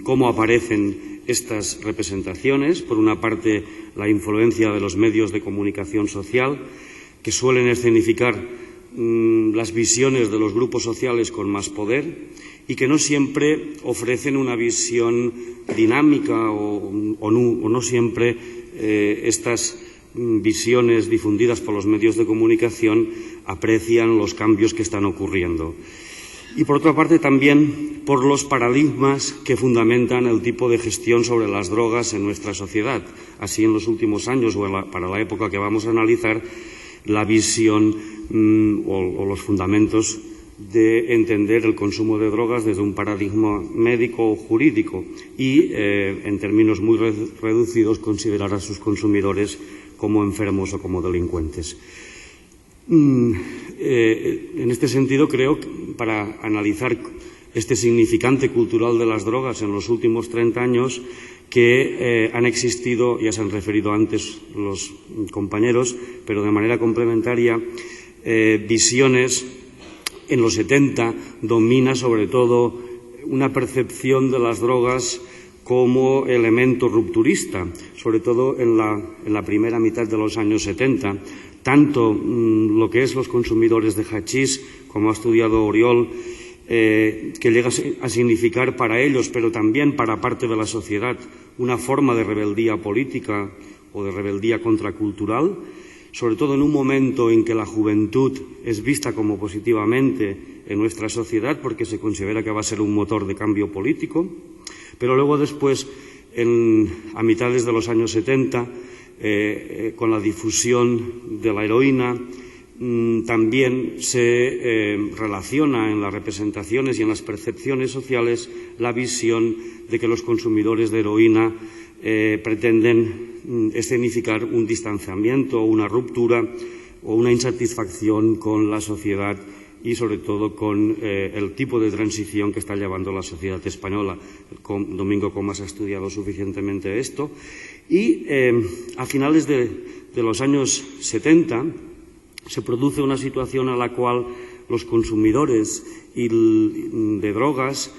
cómo aparecen estas representaciones. Por una parte, la influencia de los medios de comunicación social, que suelen escenificar las visiones de los grupos sociales con más poder y que no siempre ofrecen una visión dinámica o no siempre estas visiones difundidas por los medios de comunicación aprecian los cambios que están ocurriendo. Y, por otra parte, también por los paradigmas que fundamentan el tipo de gestión sobre las drogas en nuestra sociedad. Así, en los últimos años, para la época que vamos a analizar, la visión o los fundamentos de entender el consumo de drogas desde un paradigma médico o jurídico y, en términos muy reducidos, considerar a sus consumidores como enfermos o como delincuentes. En este sentido, creo que para analizar este significante cultural de las drogas en los últimos 30 años, que han existido, ya se han referido antes los compañeros, pero de manera complementaria, visiones. En los 70 domina sobre todo una percepción de las drogas como elemento rupturista, sobre todo en la primera mitad de los años 70. Tanto lo que es los consumidores de hachís, como ha estudiado Oriol, que llega a significar para ellos, pero también para parte de la sociedad, una forma de rebeldía política o de rebeldía contracultural, sobre todo en un momento en que la juventud es vista como positivamente en nuestra sociedad porque se considera que va a ser un motor de cambio político, pero luego después, a mitades de los años 70, con la difusión de la heroína, también se relaciona en las representaciones y en las percepciones sociales la visión de que los consumidores de heroína pretenden escenificar un distanciamiento, una ruptura o una insatisfacción con la sociedad y, sobre todo, con el tipo de transición que está llevando la sociedad española. Domingo Comas ha estudiado suficientemente esto. Y a finales de los años 70 se produce una situación en la cual los consumidores de drogas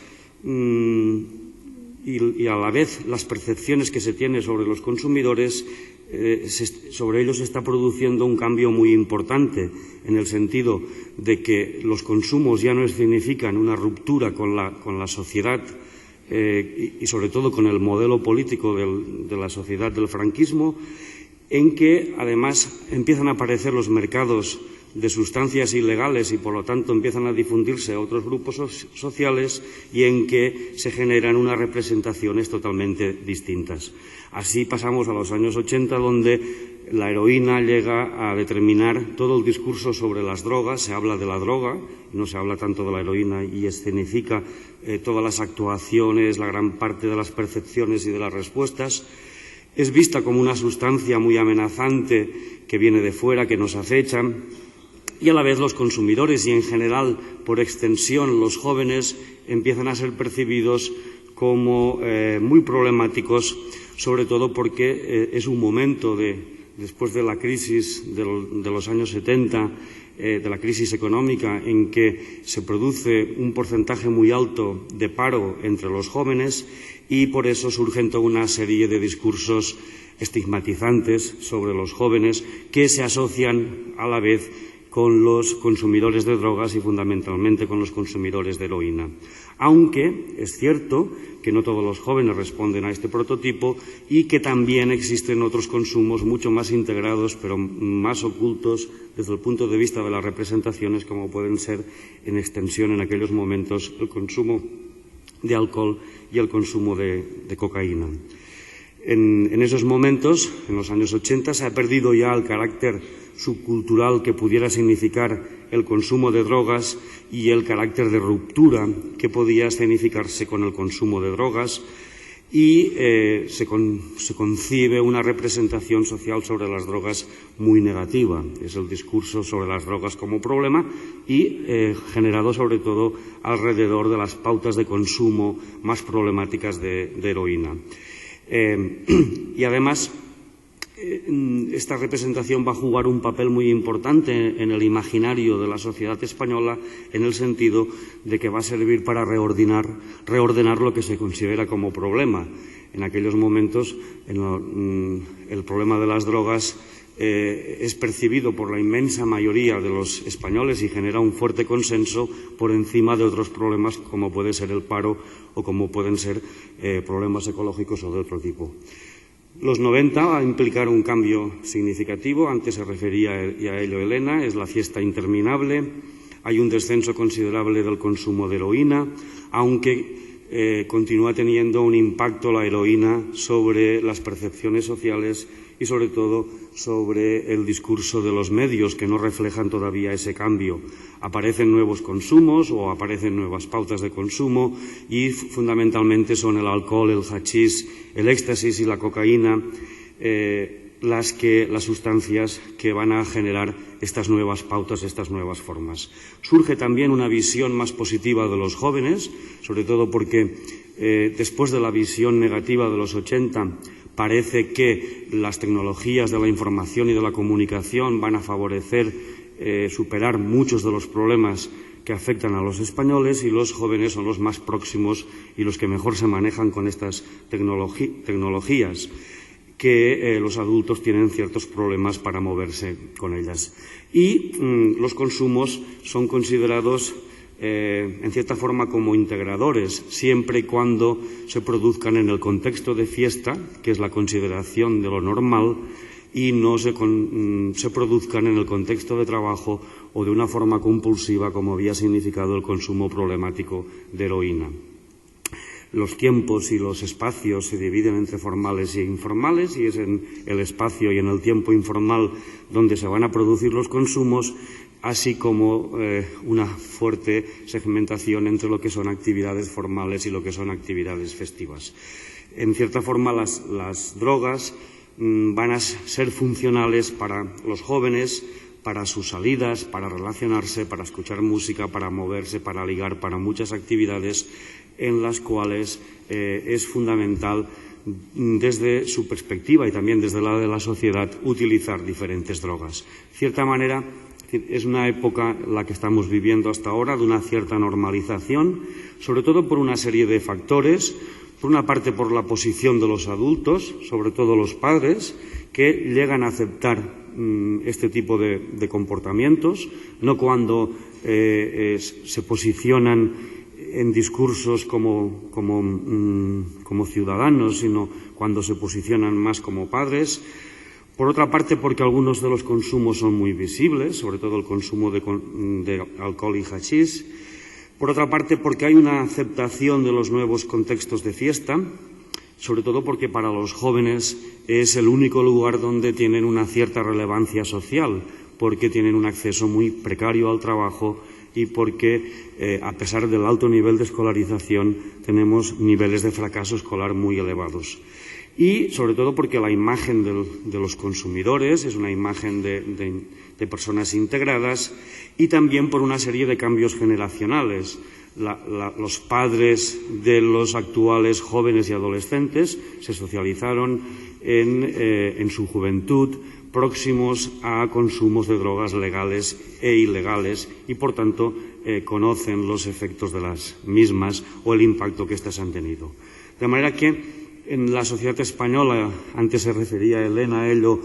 y a la vez las percepciones que se tienen sobre los consumidores, sobre ellos se está produciendo un cambio muy importante, en el sentido de que los consumos ya no significan una ruptura con la sociedad y sobre todo con el modelo político de la sociedad del franquismo, en que además empiezan a aparecer los mercados de sustancias ilegales y, por lo tanto, empiezan a difundirse a otros grupos sociales y en que se generan unas representaciones totalmente distintas. Así pasamos a los años 80, donde la heroína llega a determinar todo el discurso sobre las drogas. Se habla de la droga, no se habla tanto de la heroína, y escenifica todas las actuaciones, la gran parte de las percepciones y de las respuestas. Es vista como una sustancia muy amenazante que viene de fuera, que nos acecha, y a la vez los consumidores y, en general, por extensión, los jóvenes empiezan a ser percibidos como muy problemáticos, sobre todo porque es un momento después de la crisis de los años 70, de la crisis económica, en que se produce un porcentaje muy alto de paro entre los jóvenes, y por eso surgen toda una serie de discursos estigmatizantes sobre los jóvenes que se asocian a la vez con los consumidores de drogas y fundamentalmente con los consumidores de heroína. Aunque es cierto que no todos los jóvenes responden a este prototipo y que también existen otros consumos mucho más integrados pero más ocultos desde el punto de vista de las representaciones, como pueden ser en extensión en aquellos momentos el consumo de alcohol y el consumo de cocaína. En esos momentos, en los años 80, se ha perdido ya el carácter subcultural que pudiera significar el consumo de drogas y el carácter de ruptura que podía escenificarse con el consumo de drogas y se concibe una representación social sobre las drogas muy negativa. Es el discurso sobre las drogas como problema y generado sobre todo alrededor de las pautas de consumo más problemáticas de heroína. Y además, esta representación va a jugar un papel muy importante en el imaginario de la sociedad española, en el sentido de que va a servir para reordenar lo que se considera como problema. En aquellos momentos, el problema de las drogas es percibido por la inmensa mayoría de los españoles y genera un fuerte consenso por encima de otros problemas como puede ser el paro o como pueden ser problemas ecológicos o de otro tipo. Los 90 va a implicar un cambio significativo, antes se refería a ello Elena, es la fiesta interminable, hay un descenso considerable del consumo de heroína, aunque continúa teniendo un impacto la heroína sobre las percepciones sociales y sobre todo sobre el discurso de los medios, que no reflejan todavía ese cambio. Aparecen nuevos consumos o aparecen nuevas pautas de consumo y fundamentalmente son el alcohol, el hachís, el éxtasis y la cocaína las sustancias que van a generar estas nuevas pautas, estas nuevas formas. Surge también una visión más positiva de los jóvenes, sobre todo porque después de la visión negativa de los 80, parece que las tecnologías de la información y de la comunicación van a favorecer superar muchos de los problemas que afectan a los españoles, y los jóvenes son los más próximos y los que mejor se manejan con estas tecnologías, que los adultos tienen ciertos problemas para moverse con ellas. Y los consumos son considerados en cierta forma como integradores, siempre y cuando se produzcan en el contexto de fiesta, que es la consideración de lo normal, y no se produzcan en el contexto de trabajo o de una forma compulsiva, como había significado el consumo problemático de heroína. Los tiempos y los espacios se dividen entre formales e informales, y es en el espacio y en el tiempo informal donde se van a producir los consumos, así como una fuerte segmentación entre lo que son actividades formales y lo que son actividades festivas. En cierta forma, las drogas van a ser funcionales para los jóvenes, para sus salidas, para relacionarse, para escuchar música, para moverse, para ligar, para muchas actividades en las cuales es fundamental, desde su perspectiva y también desde la de la sociedad, utilizar diferentes drogas. De cierta manera, es una época la que estamos viviendo hasta ahora de una cierta normalización, sobre todo por una serie de factores. Por una parte, por la posición de los adultos, sobre todo los padres, que llegan a aceptar este tipo de comportamientos, no cuando se posicionan en discursos como ciudadanos, sino cuando se posicionan más como padres. Por otra parte, porque algunos de los consumos son muy visibles, sobre todo el consumo de alcohol y hachís. Por otra parte, porque hay una aceptación de los nuevos contextos de fiesta, sobre todo porque para los jóvenes es el único lugar donde tienen una cierta relevancia social, porque tienen un acceso muy precario al trabajo y porque, a pesar del alto nivel de escolarización, tenemos niveles de fracaso escolar muy elevados. Y, sobre todo, porque la imagen de los consumidores es una imagen de personas integradas, y también por una serie de cambios generacionales. Los padres de los actuales jóvenes y adolescentes se socializaron en su juventud próximos a consumos de drogas legales e ilegales y, por tanto, conocen los efectos de las mismas o el impacto que éstas han tenido. De manera que en la sociedad española, antes se refería Elena a ello,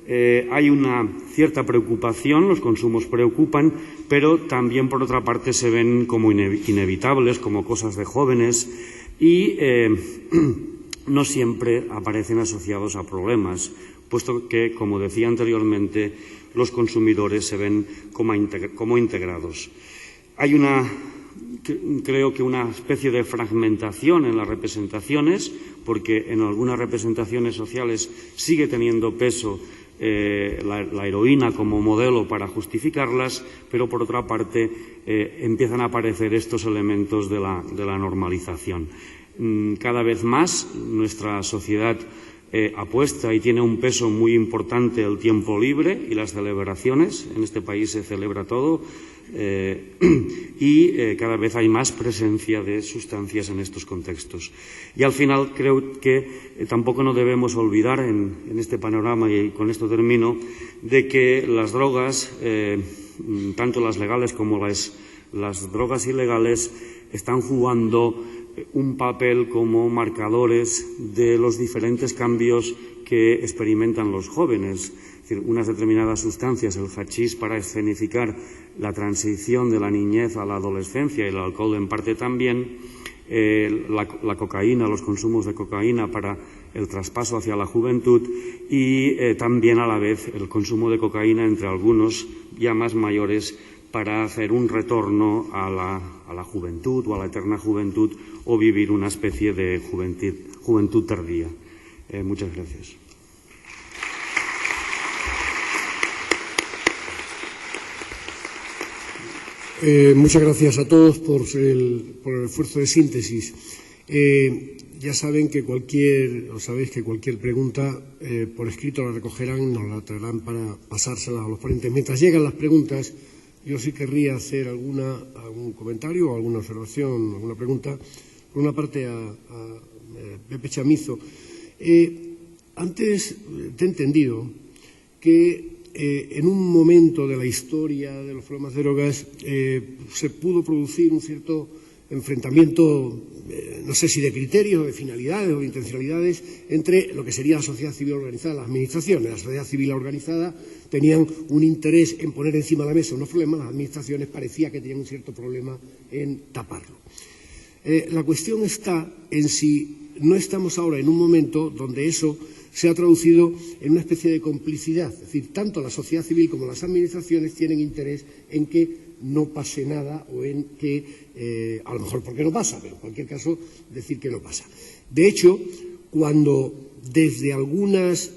hay una cierta preocupación, los consumos preocupan, pero también, por otra parte, se ven como inevitables, como cosas de jóvenes y no siempre aparecen asociados a problemas, puesto que, como decía anteriormente, los consumidores se ven como integrados. Hay creo que una especie de fragmentación en las representaciones, porque en algunas representaciones sociales sigue teniendo peso la heroína como modelo para justificarlas, pero por otra parte empiezan a aparecer estos elementos de la normalización. Cada vez más nuestra sociedad apuesta y tiene un peso muy importante el tiempo libre y las celebraciones. En este país se celebra todo y cada vez hay más presencia de sustancias en estos contextos. Y al final creo que tampoco nos debemos olvidar en este panorama, y con esto termino, de que las drogas, tanto las legales como las drogas ilegales, están jugando un papel como marcadores de los diferentes cambios que experimentan los jóvenes. Es decir, unas determinadas sustancias, el hachís para escenificar la transición de la niñez a la adolescencia y el alcohol en parte también, la cocaína, los consumos de cocaína para el traspaso hacia la juventud y también a la vez el consumo de cocaína entre algunos ya más mayores para hacer un retorno a la juventud o a la eterna juventud o vivir una especie de juventud tardía. Muchas gracias. Muchas gracias a todos por el esfuerzo de síntesis. Ya saben que sabéis que cualquier pregunta por escrito la recogerán, nos la traerán para pasársela a los ponentes. Mientras llegan las preguntas, yo sí querría hacer algún comentario o alguna observación, alguna pregunta. Por una parte a Pepe Chamizo. Antes te he entendido que en un momento de la historia de los problemas de drogas se pudo producir un cierto enfrentamiento, no sé si de criterios, de finalidades o de intencionalidades, entre lo que sería la sociedad civil organizada y las administraciones. La sociedad civil organizada tenían un interés en poner encima de la mesa unos problemas, las administraciones parecía que tenían un cierto problema en taparlo. La cuestión está en si no estamos ahora en un momento donde eso se ha traducido en una especie de complicidad. Es decir, tanto la sociedad civil como las administraciones tienen interés en que no pase nada o en que, a lo mejor porque no pasa, pero en cualquier caso decir que no pasa. De hecho, cuando desde algunas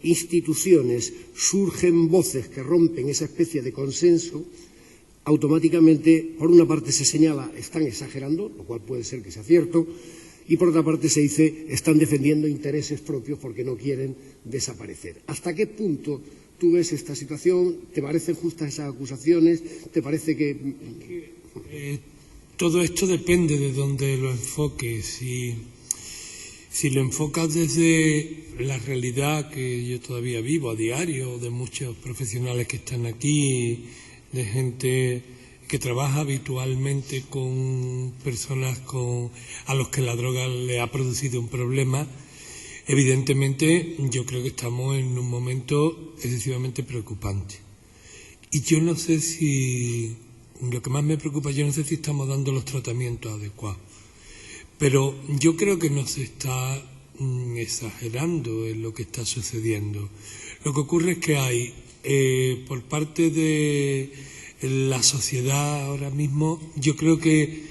instituciones surgen voces que rompen esa especie de consenso, automáticamente, por una parte se señala, están exagerando, lo cual puede ser que sea cierto, y por otra parte se dice, están defendiendo intereses propios porque no quieren desaparecer. ¿Hasta qué punto tú ves esta situación? ¿Te parecen justas esas acusaciones? ¿Te parece que...? Todo esto depende de dónde lo enfoques. Si lo enfocas desde la realidad que yo todavía vivo a diario, de muchos profesionales que están aquí, de gente que trabaja habitualmente con personas a los que la droga le ha producido un problema, evidentemente yo creo que estamos en un momento excesivamente preocupante. Y yo no sé si, lo que más me preocupa, yo no sé si estamos dando los tratamientos adecuados. Pero yo creo que no se está exagerando en lo que está sucediendo. Lo que ocurre es que hay, por parte de la sociedad ahora mismo, yo creo que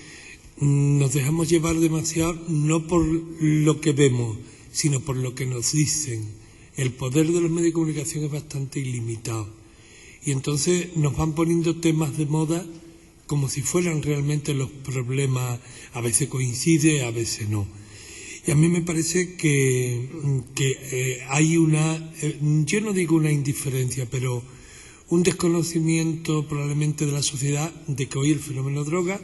nos dejamos llevar demasiado, no por lo que vemos, sino por lo que nos dicen. El poder de los medios de comunicación es bastante ilimitado. Y entonces nos van poniendo temas de moda como si fueran realmente los problemas. A veces coincide, a veces no. Y a mí me parece que hay yo no digo una indiferencia, pero un desconocimiento probablemente de la sociedad de que hoy el fenómeno droga,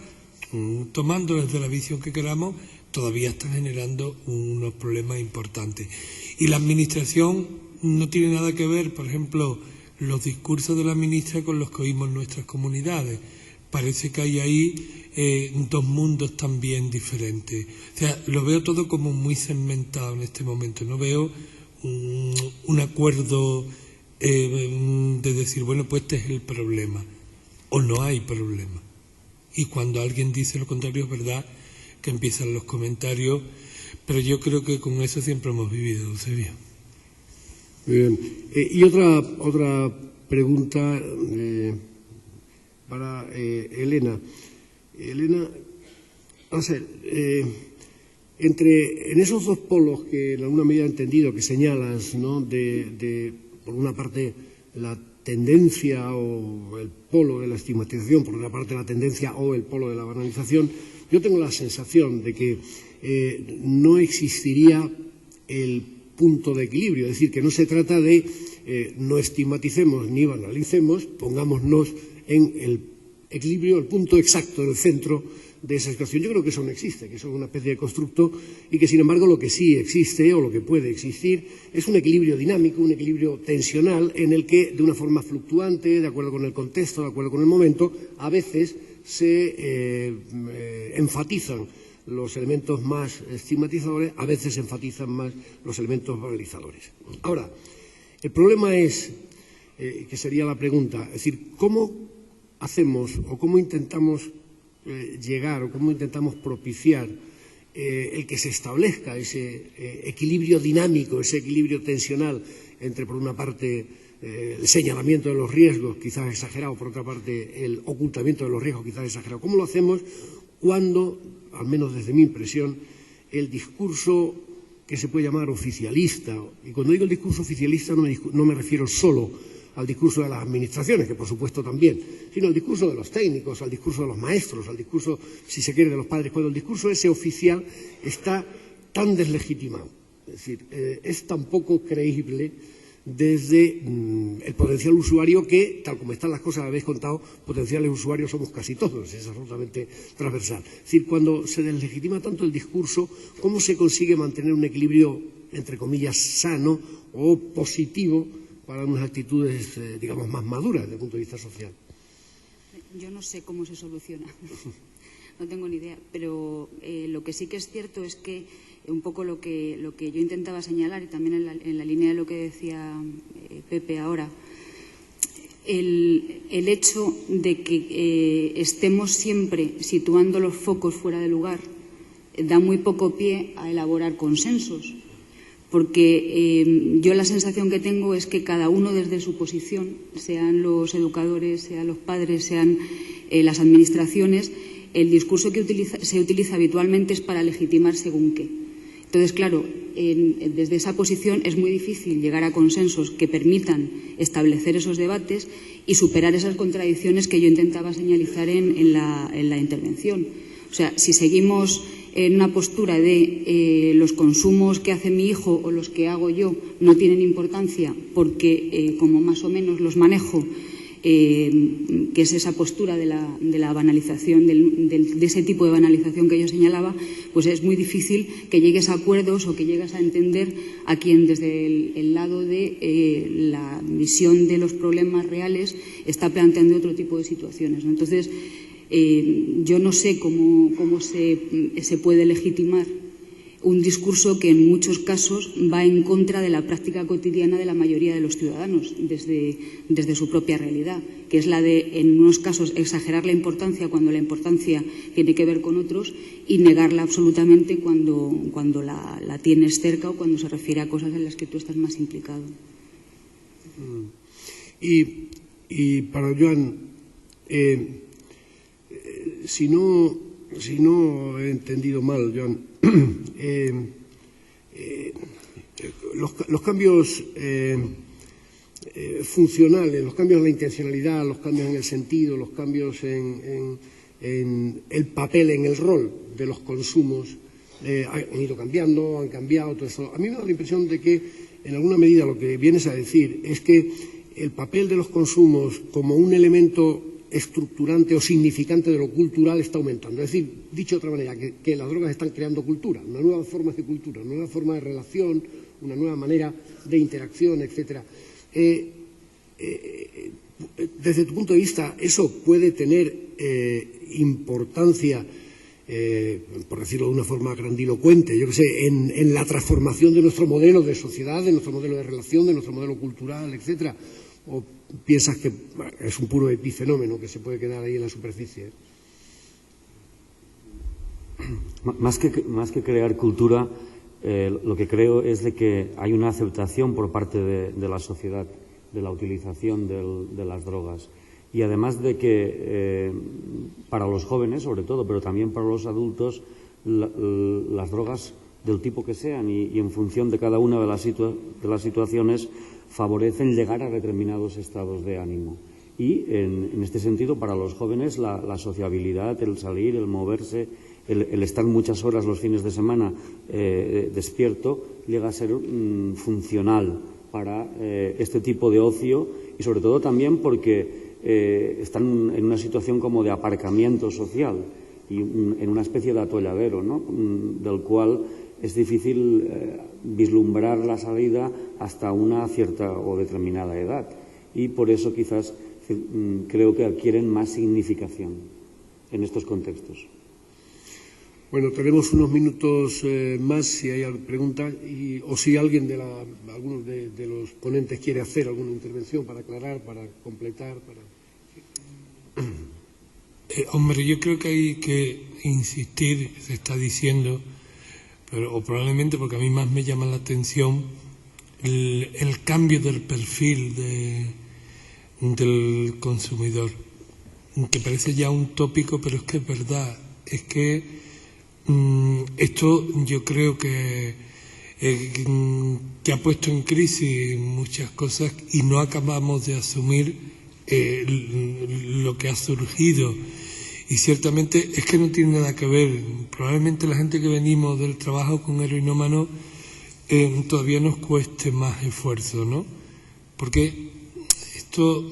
tomando desde la visión que queramos, todavía está generando unos problemas importantes. Y la administración no tiene nada que ver, por ejemplo, los discursos de la ministra con los que oímos en nuestras comunidades. Parece que hay ahí dos mundos también diferentes. O sea, lo veo todo como muy segmentado en este momento. No veo un acuerdo de decir, bueno, pues este es el problema, o no hay problema. Y cuando alguien dice lo contrario, es verdad que empiezan los comentarios, pero yo creo que con eso siempre hemos vivido, Eusebio. Bien. Y otra pregunta para Elena. Elena, vamos a ver, en esos dos polos que en alguna medida he entendido que señalas, ¿no? Por una parte la tendencia o el polo de la estigmatización, por otra parte la tendencia o el polo de la banalización, yo tengo la sensación de que no existiría el punto de equilibrio, es decir, que no se trata de no estigmaticemos ni banalicemos, pongámonos en el equilibrio, el punto exacto, el centro de esa situación. Yo creo que eso no existe, que eso es una especie de constructo y que, sin embargo, lo que sí existe o lo que puede existir es un equilibrio dinámico, un equilibrio tensional en el que, de una forma fluctuante, de acuerdo con el contexto, de acuerdo con el momento, a veces se enfatizan los elementos más estigmatizadores, a veces se enfatizan más los elementos banalizadores. Ahora, el problema es, que sería la pregunta, es decir, ¿cómo hacemos o cómo intentamos llegar o cómo intentamos propiciar el que se establezca ese equilibrio dinámico, ese equilibrio tensional entre, por una parte, el señalamiento de los riesgos, quizás exagerado, por otra parte, el ocultamiento de los riesgos, quizás exagerado? ¿Cómo lo hacemos cuando, al menos desde mi impresión, el discurso que se puede llamar oficialista, y cuando digo el discurso oficialista no me refiero solo al discurso de las administraciones, que por supuesto también, sino al discurso de los técnicos, al discurso de los maestros, al discurso, si se quiere, de los padres, cuando el discurso ese oficial está tan deslegitimado. Es decir, es tan poco creíble desde el potencial usuario que, tal como están las cosas, habéis contado, potenciales usuarios somos casi todos, es absolutamente transversal. Es decir, cuando se deslegitima tanto el discurso, ¿cómo se consigue mantener un equilibrio, entre comillas, sano o positivo para unas actitudes, digamos, más maduras desde el punto de vista social? Yo no sé cómo se soluciona, no tengo ni idea, pero lo que sí que es cierto es que un poco lo que yo intentaba señalar, y también en la línea de lo que decía Pepe ahora, el hecho de que estemos siempre situando los focos fuera de lugar da muy poco pie a elaborar consensos, porque yo la sensación que tengo es que cada uno desde su posición, sean los educadores, sean los padres, sean las administraciones, el discurso que se utiliza habitualmente es para legitimar según qué. Entonces, claro, desde esa posición es muy difícil llegar a consensos que permitan establecer esos debates y superar esas contradicciones que yo intentaba señalizar en la intervención. O sea, si seguimos en una postura de los consumos que hace mi hijo o los que hago yo no tienen importancia porque como más o menos los manejo, que es esa postura de la banalización, de ese tipo de banalización que yo señalaba, pues es muy difícil que llegues a acuerdos o que llegues a entender a quien desde el lado de la visión de los problemas reales está planteando otro tipo de situaciones, ¿no? Entonces, yo no sé cómo se puede legitimar un discurso que en muchos casos va en contra de la práctica cotidiana de la mayoría de los ciudadanos desde su propia realidad, que es la de, en unos casos, exagerar la importancia cuando la importancia tiene que ver con otros y negarla absolutamente cuando la tienes cerca o cuando se refiere a cosas en las que tú estás más implicado. Y para Joan, si no he entendido mal, Joan, los cambios funcionales, los cambios en la intencionalidad, los cambios en el sentido, los cambios en el papel, en el rol de los consumos, han ido cambiando, han cambiado, todo eso. A mí me da la impresión de que, en alguna medida, lo que vienes a decir es que el papel de los consumos como un elemento estructurante o significante de lo cultural está aumentando. Es decir, dicho de otra manera, que las drogas están creando cultura, una nueva forma de cultura, una nueva forma de relación, una nueva manera de interacción, etcétera. Desde tu punto de vista, ¿eso puede tener importancia por decirlo de una forma grandilocuente, yo que sé, en la transformación de nuestro modelo de sociedad, de nuestro modelo de relación, de nuestro modelo cultural, etcétera? ¿O piensas que es un puro epifenómeno que se puede quedar ahí en la superficie? Más que crear cultura, lo que creo es de que hay una aceptación por parte de la sociedad de la utilización de las drogas. Y además de que para los jóvenes, sobre todo, pero también para los adultos, las drogas del tipo que sean y en función de cada una de las situaciones favorecen llegar a determinados estados de ánimo. Y en este sentido, para los jóvenes, la sociabilidad, el salir, el moverse, el estar muchas horas los fines de semana despierto, llega a ser funcional para este tipo de ocio y sobre todo también porque están en una situación como de aparcamiento social y en una especie de atolladero, ¿no? Del cual es difícil vislumbrar la salida hasta una cierta o determinada edad y por eso quizás creo que adquieren más significación en estos contextos. Bueno, tenemos unos minutos más si hay alguna pregunta o si alguien alguno de los ponentes quiere hacer alguna intervención para aclarar, para completar. Hombre, yo creo que hay que insistir, se está diciendo, o probablemente porque a mí más me llama la atención el cambio del perfil del consumidor, que parece ya un tópico, pero es que es verdad, es que esto yo creo que ha puesto en crisis muchas cosas y no acabamos de asumir lo que ha surgido. Y ciertamente es que no tiene nada que ver. Probablemente la gente que venimos del trabajo con heroinómanos todavía nos cueste más esfuerzo, ¿no? Porque esto...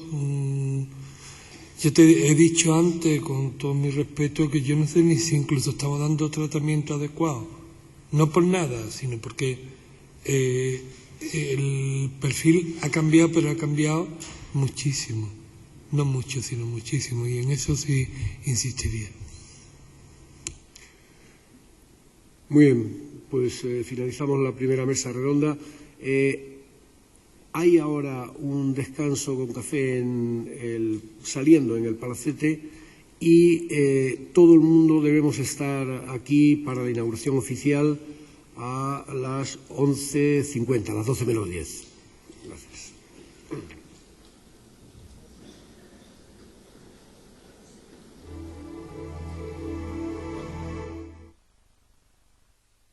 yo te he dicho antes, con todo mi respeto, que yo no sé ni si incluso estamos dando tratamiento adecuado. No por nada, sino porque el perfil ha cambiado, pero ha cambiado muchísimo. No mucho, sino muchísimo. Y en eso sí insistiría. Muy bien, pues finalizamos la primera mesa redonda. Hay ahora un descanso con café saliendo en el Palacete y todo el mundo debemos estar aquí para la inauguración oficial a las 11:50, a las 12 menos 10. Gracias.